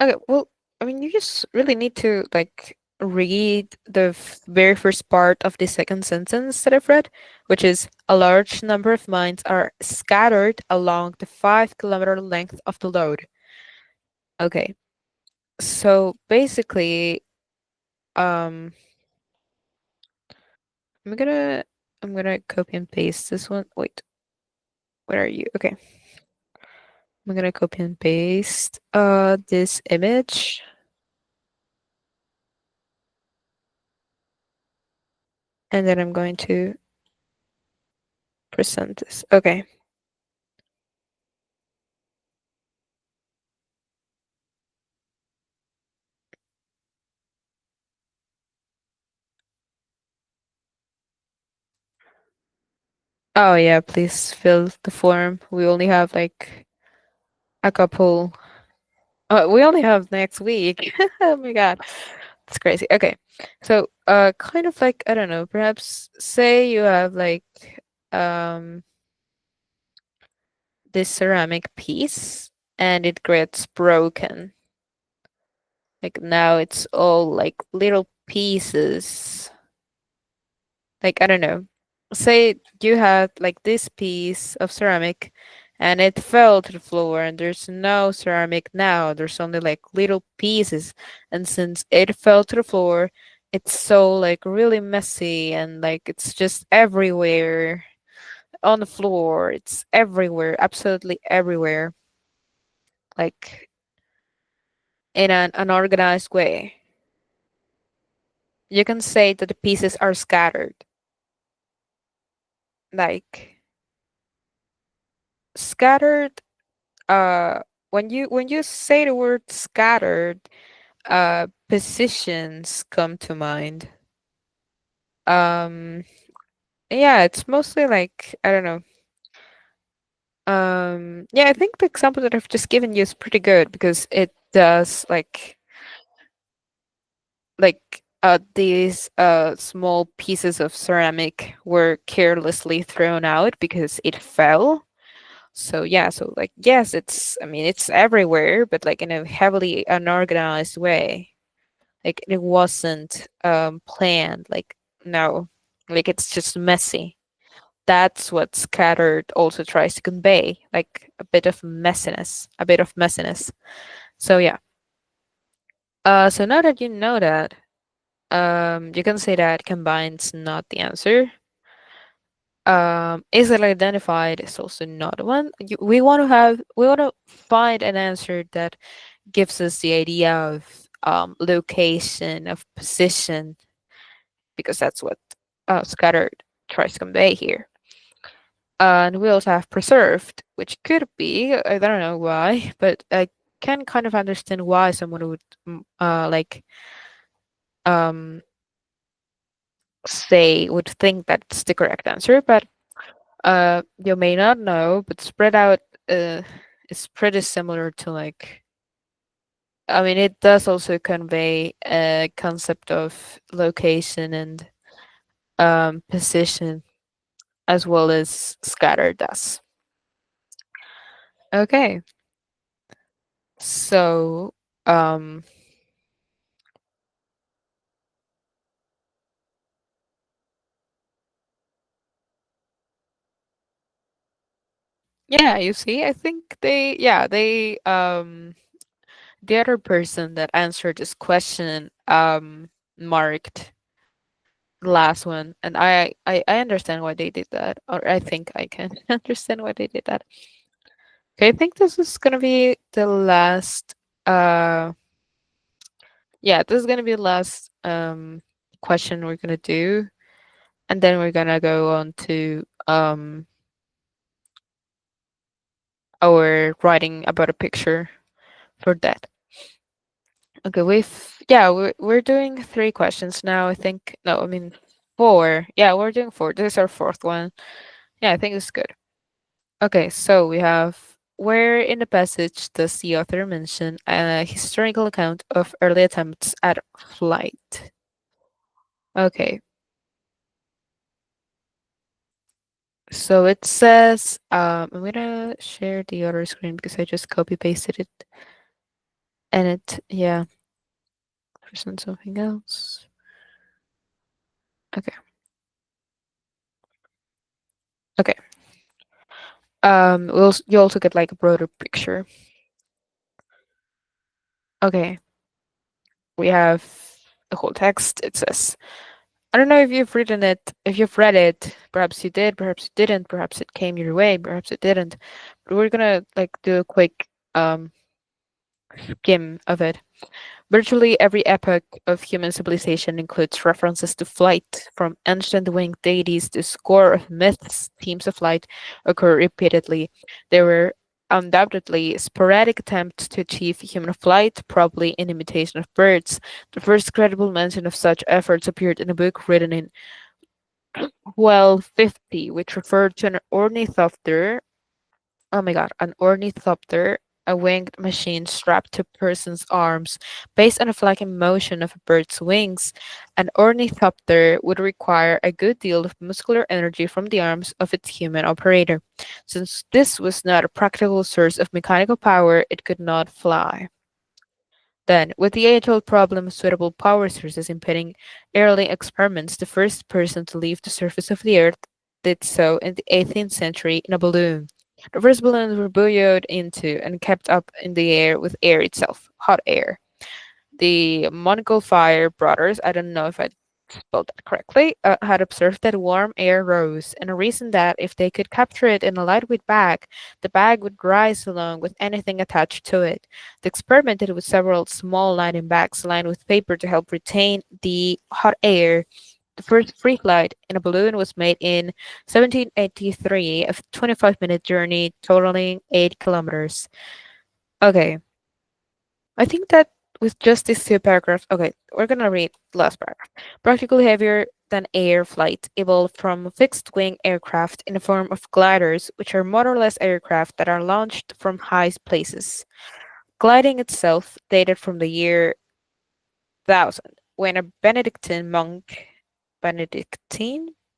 okay, well, I mean, you just really need to like read the very first part of the second sentence that I've read, which is a large number of mines are scattered along the 5 kilometer length of the lode. Okay, so basically, um, I'm gonna I'm gonna copy and paste this one. Wait, where are you? Okay, I'm gonna copy and paste this image, and then I'm going to present this. Okay. Oh yeah, please fill the form. We only have like a couple. We only have next week. Oh my god, it's crazy. Okay, so kind of like I don't know. Perhaps say you have like um this ceramic piece and it gets broken. Like now it's all like little pieces. Like I don't know. Say you had like this piece of ceramic and it fell to the floor and there's no ceramic now. There's only like little pieces. And since it fell to the floor, it's so like really messy and like it's just everywhere on the floor. It's everywhere, absolutely everywhere. Like in an unorganized way. You can say that the pieces are scattered. Like scattered when you say the word scattered, positions come to mind. Um yeah, it's mostly like I don't know. Yeah, I think the example that I've just given you is pretty good because it does these small pieces of ceramic were carelessly thrown out because it fell. So yeah, so like yes, it's I mean it's everywhere, but like in a heavily unorganized way. Like it wasn't planned. Like no, like it's just messy. That's what scattered also tries to convey, like a bit of messiness, a bit of messiness. So yeah. So now that you know that, you can say that combines not the answer. Easily identified is also not one. We want to find an answer that gives us the idea of location, of position, because that's what scattered tries to convey here. And we also have preserved, which could be, I don't know why, but I can kind of understand why someone would like say, would think that's the correct answer, but you may not know, but spread out is pretty similar to like, I mean, it does also convey a concept of location and position as well as scatter does. Okay, so um, yeah, you see, I think the other person that answered this question marked the last one, and I understand why they did that, or I think I can understand why they did that. Okay, I think this is gonna be the last. Uh, yeah, this is gonna be the last question we're gonna do, and then we're gonna go on to our writing about a picture for that. Okay, we're doing three questions now. I think no, I mean four. Yeah, we're doing four. This is our fourth one. Yeah, I think it's good. Okay, so we have where in the passage does the author mention a historical account of early attempts at flight? Okay, so it says, I'm gonna share the other screen because I just copy pasted it, and yeah, present something else. Okay, okay. You also get like a broader picture. Okay, we have the whole text. It says, I don't know if you've written it, if you've read it. Perhaps you did, perhaps you didn't, perhaps it came your way, perhaps it didn't. But we're gonna like do a quick skim of it. Virtually every epoch of human civilization includes references to flight, from ancient winged deities to a score of myths. Themes of flight occur repeatedly. There were undoubtedly sporadic attempts to achieve human flight, probably in imitation of birds. The first credible mention of such efforts appeared in a book written in Well, 50, which referred to an ornithopter. Oh my god, an ornithopter, a winged machine strapped to a person's arms. Based on the flapping motion of a bird's wings, an ornithopter would require a good deal of muscular energy from the arms of its human operator. Since this was not a practical source of mechanical power, it could not fly. Then, with the age-old problem of suitable power sources impeding early experiments, the first person to leave the surface of the Earth did so in the 18th century in a balloon. The first balloons were buoyed into and kept up in the air with air itself, hot air. The Montgolfier brothers, I don't know if I spelled that correctly, had observed that warm air rose, and reasoned that if they could capture it in a lightweight bag, the bag would rise along with anything attached to it. They experimented with several small lining bags lined with paper to help retain the hot air. The first free flight in a balloon was made in 1783, a 25-minute journey totaling 8 kilometers. Okay, I think that with just these two paragraphs, okay, we're gonna read the last paragraph. Practically heavier than air flight evolved from fixed wing aircraft in the form of gliders, which are motorless aircraft that are launched from high places. Gliding itself dated from the year 1000, when a Benedictine,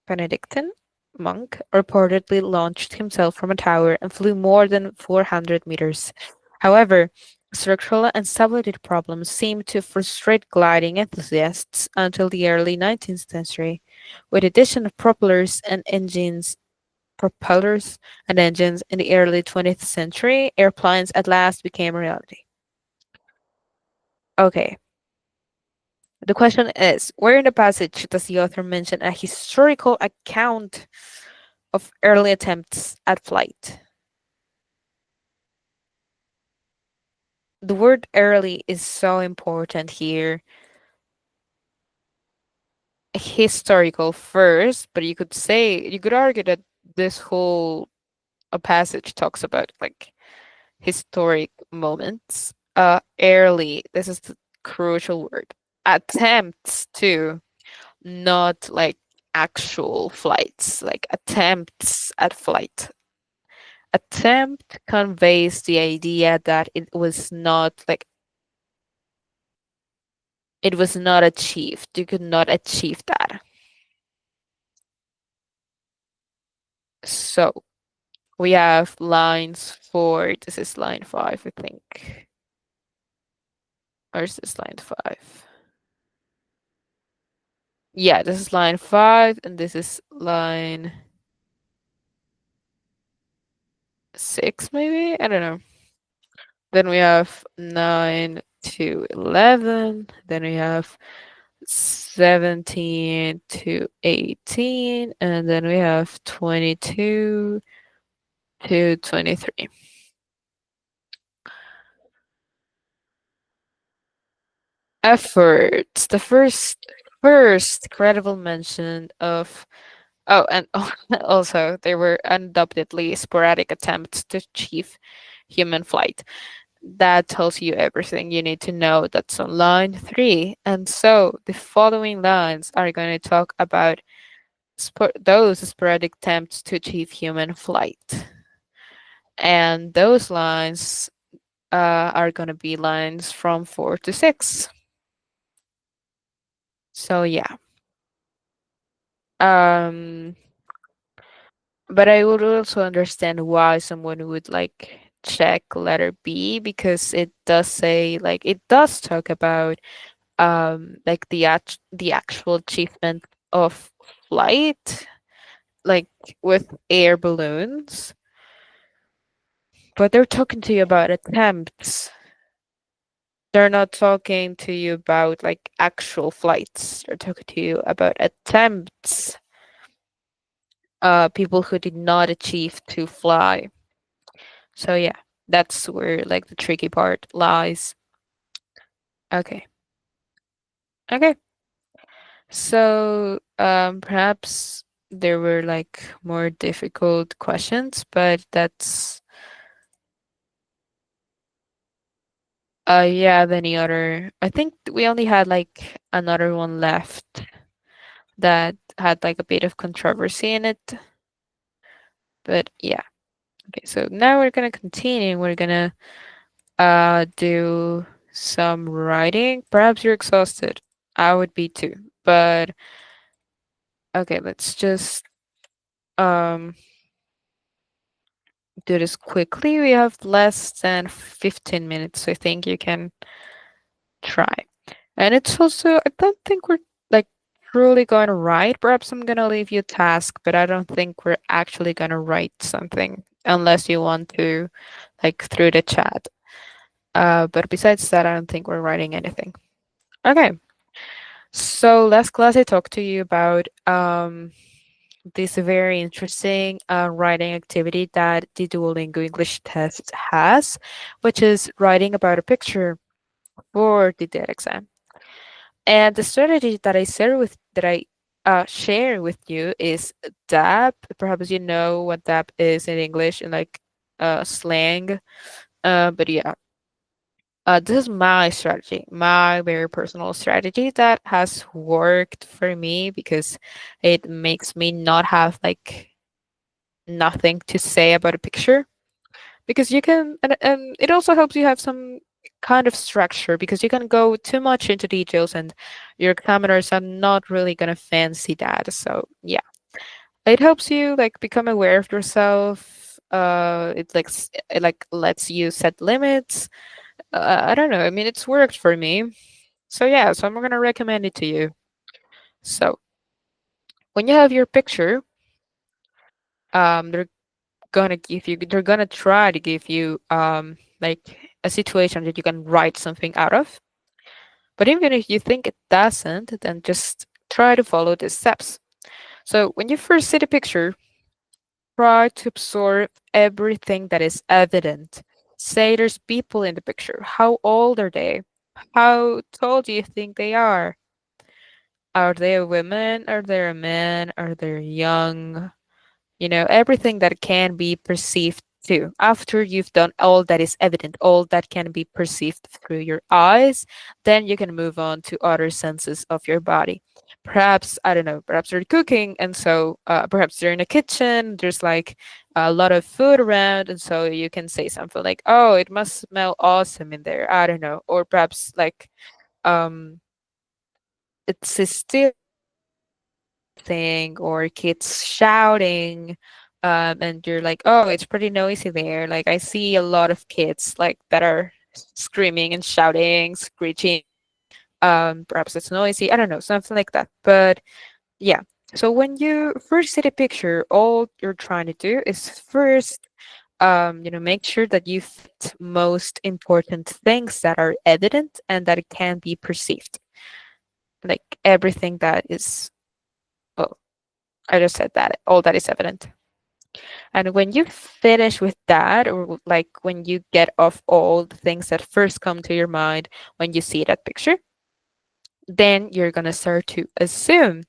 Benedictine monk reportedly launched himself from a tower and flew more than 400 meters. However, structural and stability problems seemed to frustrate gliding enthusiasts until the early 19th century. With the addition of propellers and engines in the early 20th century, airplanes at last became a reality. Okay, the question is, where in the passage does the author mention a historical account of early attempts at flight? The word early is so important here. Historical first, but you could argue that this whole passage talks about like historic moments. Early, this is the crucial word. Attempts to, not like actual flights, like attempts at flight. Attempt conveys the idea that it was not achieved. You could not achieve that. So we have lines for this is line 5, I think. Or is this line 5? Yeah, this is line 5 and this is line 6 maybe? I don't know. Then we have 9 to 11. Then we have 17 to 18. And then we have 22 to 23. Efforts. The first credible mention of and also there were undoubtedly sporadic attempts to achieve human flight. That tells you everything you need to know. That's on line 3. And so the following lines are going to talk about those sporadic attempts to achieve human flight. And those lines are going to be lines from 4 to 6. So yeah. Um, but I would also understand why someone would like check letter B, because it does say like it does talk about like the actual achievement of flight, like with air balloons, but they're talking to you about attempts. They're not talking to you about like actual flights. They're talking to you about attempts, people who did not achieve to fly. So yeah, that's where like the tricky part lies. Okay. Okay. So perhaps there were like more difficult questions, but that's yeah, than the other. I think we only had like another one left that had like a bit of controversy in it. But yeah. Okay, so now we're gonna continue. We're gonna do some writing. Perhaps you're exhausted. I would be too. But okay, let's just um do this quickly. We have less than 15 minutes, so I think you can try. And it's also, I don't think we're like truly going to write. Perhaps I'm going to leave you a task, but I don't think we're actually going to write something unless you want to, like through the chat. But besides that, I don't think we're writing anything. Okay. So last class I talked to you about this very interesting writing activity that the Duolingo English test has, which is writing about a picture for the DET exam. And the strategy that I share with you is DAP. Perhaps you know what DAP is in English in like slang. But yeah, this is my strategy, my very personal strategy that has worked for me because it makes me not have like nothing to say about a picture, because you can, and it also helps you have some kind of structure, because you can go too much into details and your examiners are not really going to fancy that. So yeah, it helps you like become aware of yourself. It like lets you set limits. I don't know, I mean, it's worked for me. So yeah, so I'm going to recommend it to you. So when you have your picture, they're they're gonna try to give you like a situation that you can write something out of. But even if you think it doesn't, then just try to follow the steps. So when you first see the picture, try to absorb everything that is evident. Say there's people in the picture. How old are they? How tall do you think they are? Are they a woman? Are they a man? Are they young? You know, everything that can be perceived too. After you've done all that is evident, all that can be perceived through your eyes, then you can move on to other senses of your body. Perhaps, I don't know, perhaps you're cooking, and so perhaps you're in a kitchen, there's like a lot of food around, and so you can say something like, oh, it must smell awesome in there. I don't know. Or perhaps like, um, it's still thing, or kids shouting, and you're like, oh, it's pretty noisy there, like I see a lot of kids like that are screaming and shouting, screeching. Perhaps it's noisy, I don't know, something like that. But yeah, so when you first see the picture, all you're trying to do is first make sure that you fit most important things that are evident and that it can be perceived, like everything that is, well, I just said that all that is evident. And when you finish with that, or like when you get off all the things that first come to your mind when you see that picture, then you're gonna start to assume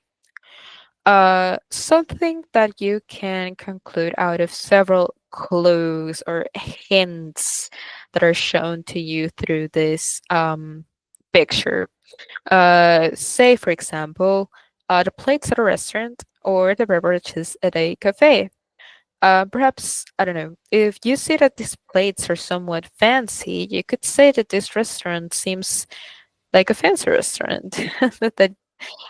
something that you can conclude out of several clues or hints that are shown to you through this picture. Say, for example, the plates at a restaurant or the beverages at a cafe. Perhaps, I don't know, if you see that these plates are somewhat fancy, you could say that this restaurant seems like a fancy restaurant. That,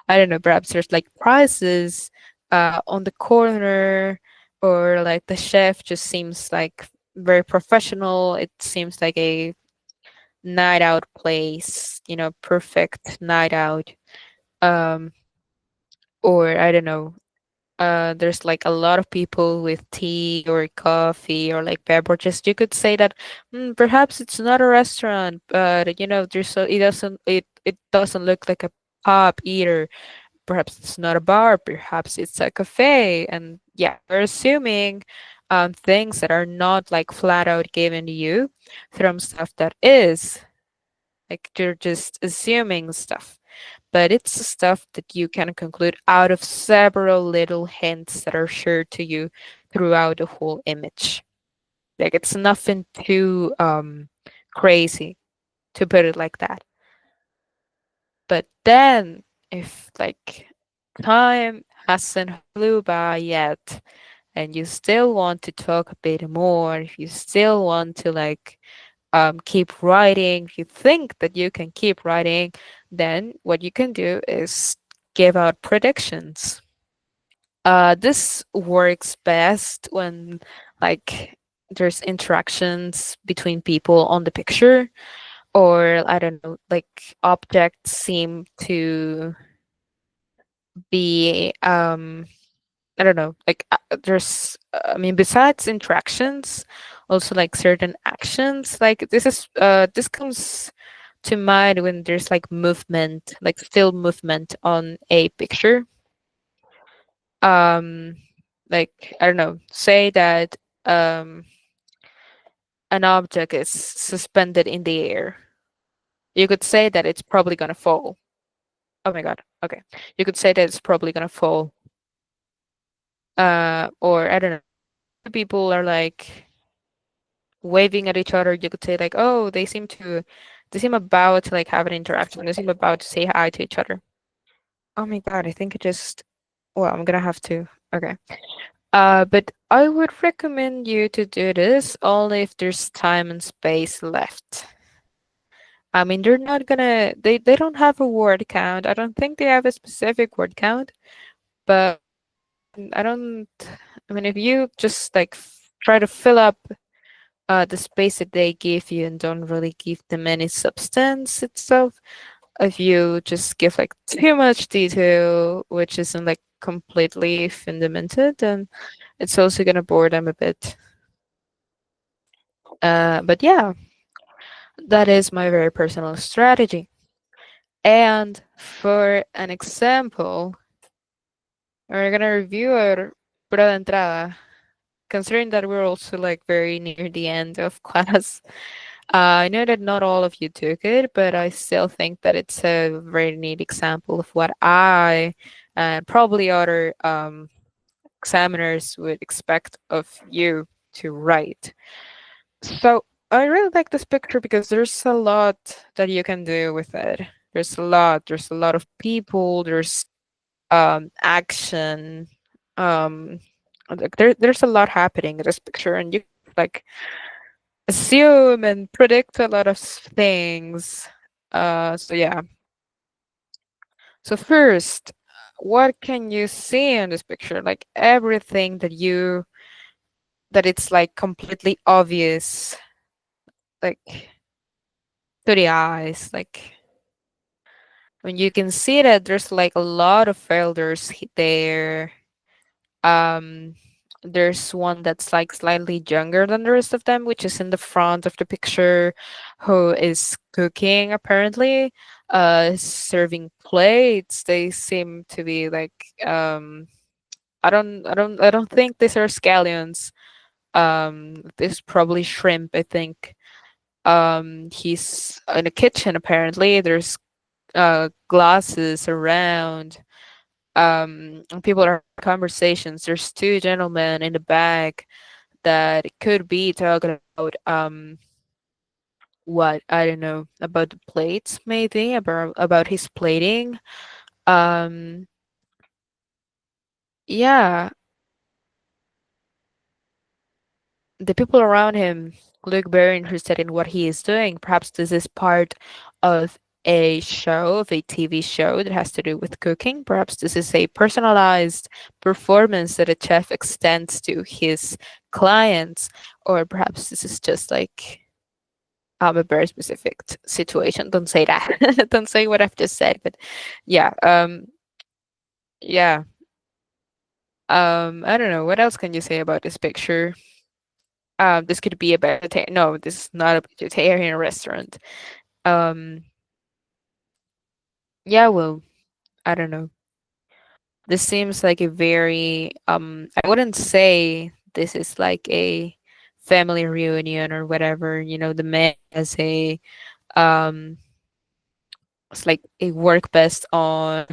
I don't know, perhaps there's like prizes on the corner, or like the chef just seems like very professional. It seems like a night out place, perfect night out. Um, or I don't know, there's like a lot of people with tea or coffee or like beverages. You could say that perhaps it's not a restaurant, but there's it doesn't look like a pub either. Perhaps it's not a bar, perhaps it's a cafe. And yeah, we're assuming things that are not like flat out given to you from stuff that is, like you're just assuming stuff, but it's stuff that you can conclude out of several little hints that are shared to you throughout the whole image. Like it's nothing too crazy, to put it like that. But then if like time hasn't flew by yet, and you still want to talk a bit more, if you still want to like keep writing, if you think that you can keep writing, then what you can do is give out predictions. This works best when like there's interactions between people on the picture, or I don't know, like objects seem to be I don't know, like there's I mean besides interactions, also like certain actions. Like this comes to mind when there's like movement, like still movement on a picture. Um like I don't know, say that um an object is suspended in the air. You could say that it's probably gonna fall. Oh my god. Okay. You could say that it's probably gonna fall. Or I don't know. People are like waving at each other. You could say like, oh, they seem about to like have an interaction. They seem about to say hi to each other. Oh my god, I think it just well, I'm gonna have to okay. But I would recommend you to do this only if there's time and space left. I mean, they're not gonna they don't have a word count. I don't think they have a specific word count, but I don't I mean if you just like try to fill up the space that they give you and don't really give them any substance itself, if you just give like too much detail which isn't like completely fundamented, then it's also gonna bore them a bit. But yeah, that is my very personal strategy. And for an example, we're gonna review our prueba de entrada, considering that we're also like very near the end of class. I know that not all of you took it, but I still think that it's a very neat example of what I and probably other examiners would expect of you to write. So I really like this picture because there's a lot that you can do with it. There's a lot. There's a lot of people. There's action. Um, like there's a lot happening in this picture, and you like assume and predict a lot of things. So yeah. So first, what can you see in this picture? Like everything that it's like completely obvious, like to the eyes. Like when you can see that there's like a lot of elders there. Um, there's one that's like slightly younger than the rest of them, which is in the front of the picture, who is cooking apparently, serving plates. They seem to be like I don't think these are scallions. This is probably shrimp, I think. He's in a kitchen apparently. There's glasses around. And people are having conversations. There's two gentlemen in the back that could be talking about what I don't know about the plates, maybe about his plating. Um, yeah, the people around him look very interested in what he is doing. Perhaps this is part of a show, of a TV show that has to do with cooking. Perhaps this is a personalized performance that a chef extends to his clients, or perhaps this is just like a very specific situation. Don't say that. Don't say what I've just said. But yeah, yeah. I don't know. What else can you say about this picture? This could be a vegetarian. No, this is not a vegetarian restaurant. Um, yeah, well, I don't know. This seems like a very I wouldn't say this is like a family reunion or whatever. You know, the man has a um it's like a work best on.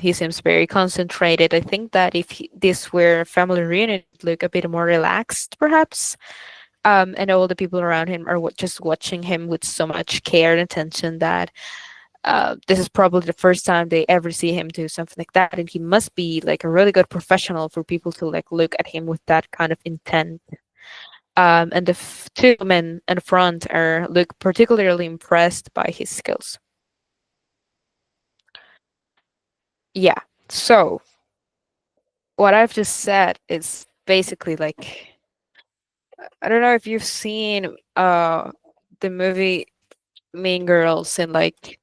He seems very concentrated. I think that if this were a family reunion, it'd look a bit more relaxed, perhaps. And all the people around him are just watching him with so much care and attention that this is probably the first time they ever see him do something like that, and he must be like a really good professional for people to like look at him with that kind of intent. And the two men in front are look particularly impressed by his skills. Yeah. So what I've just said is basically like, I don't know if you've seen the movie Mean Girls in like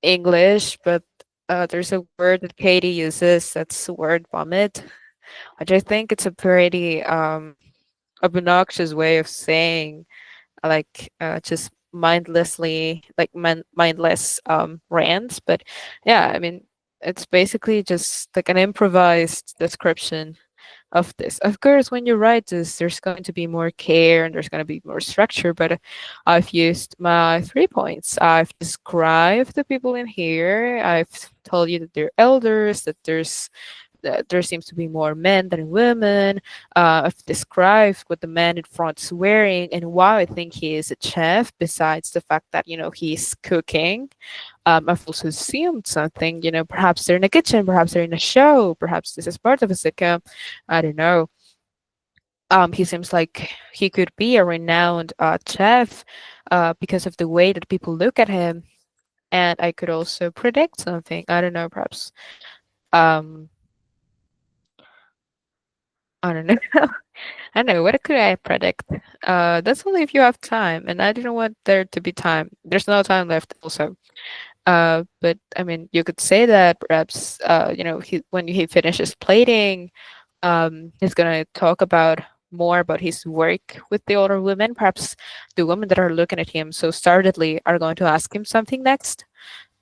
English, but there's a word that Katie uses that's the word vomit, which I think it's a pretty obnoxious way of saying like just mindlessly like mindless rants. But yeah, I mean it's basically just like an improvised description of this. Of course, when you write this, there's going to be more care and there's going to be more structure, but I've used my 3 points. I've described the people in here. I've told you that they're elders, that there seems to be more men than women. I've described what the man in front is wearing and why I think he is a chef, besides the fact that, he's cooking. I've also assumed something, perhaps they're in a kitchen, perhaps they're in a show, perhaps this is part of a sitcom. I don't know. He seems like he could be a renowned chef because of the way that people look at him. And I could also predict something. I don't know, perhaps. Um, I don't know. I don't know. What could I predict? That's only if you have time, and I didn't want there to be time. There's no time left, also. But I mean, you could say that perhaps, when he finishes plating, he's gonna talk about more about his work with the older women. Perhaps the women that are looking at him so startedly are going to ask him something next.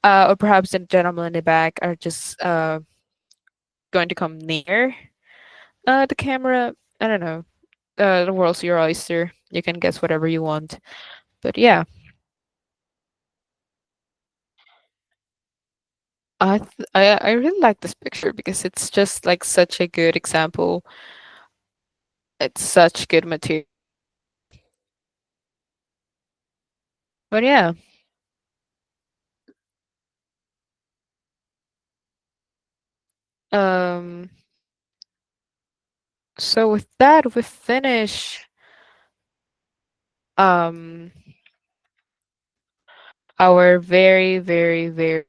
Or perhaps the gentlemen in the back are just going to come near the camera. I don't know. The world's your oyster. You can guess whatever you want. But yeah, I really like this picture because it's just like such a good example. It's such good material. But yeah, um, so with that, we finish um our very, very, very.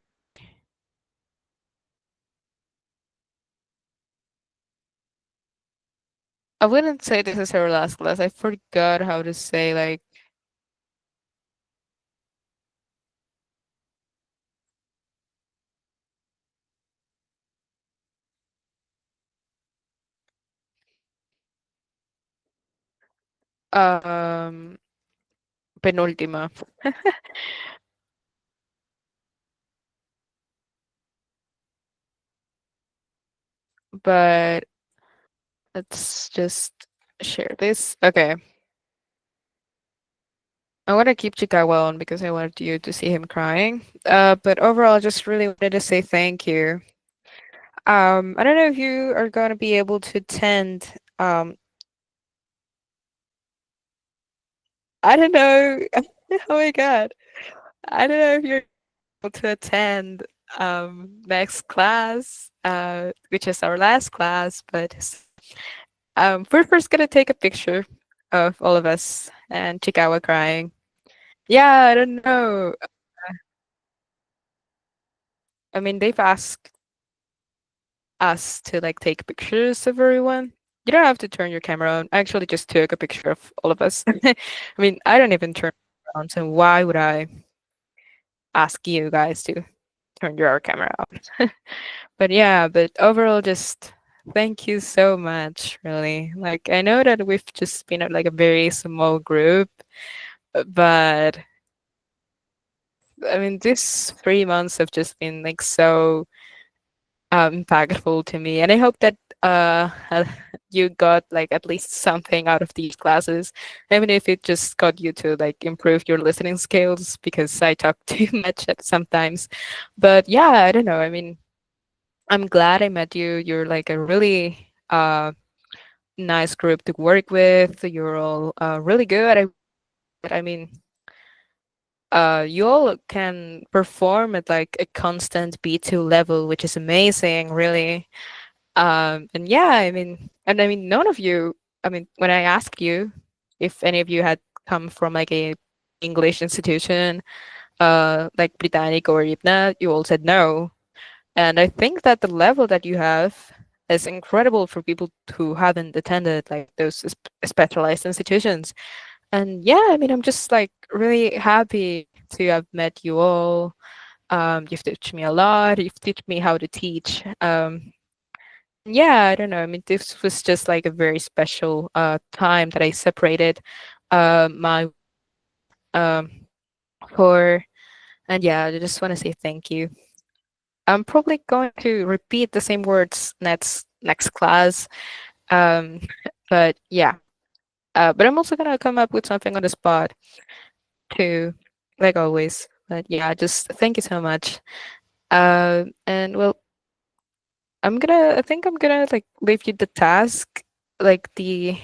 I wouldn't say this is our last class. I forgot how to say like um penultima. But let's just share this. Okay. I want to keep Chicago on because I wanted you to see him crying. But overall, I just really wanted to say thank you. I don't know if you are going to be able to attend. I don't know. Oh my God. I don't know if you're able to attend next class, which is our last class, but we're first gonna take a picture of all of us and Chicago crying. Yeah, I don't know. I mean, they've asked us to like take pictures of everyone. You don't have to turn your camera on. I actually just took a picture of all of us. I mean, I don't even turn on, so why would I ask you guys to turn your camera on? But yeah, but overall, just thank you so much, really. Like, I know that we've just been like a very small group, but I mean, these 3 months have just been like so impactful to me, and I hope that you got like at least something out of these classes, even if it just got you to like improve your listening skills because I talk too much at sometimes. But yeah, I don't know. I mean, I'm glad I met you. You're like a really nice group to work with. You're all really good. I mean, you all can perform at like a constant B2 level, which is amazing, really. And yeah, I mean, none of you, I mean, when I asked you if any of you had come from like a English institution, like Britannic or IBNA, you all said no. And I think that the level that you have is incredible for people who haven't attended like those specialized institutions. And yeah, I mean, I'm just like really happy to have met you all. You've taught me a lot. You've taught me how to teach. Yeah, I don't know. I mean, this was just like a very special time that I separated my um for. And yeah, I just want to say thank you. I'm probably going to repeat the same words next class. Um, but yeah, but I'm also gonna come up with something on the spot too, like always. But yeah, just thank you so much. And well, I think I'm gonna like leave you the task, like the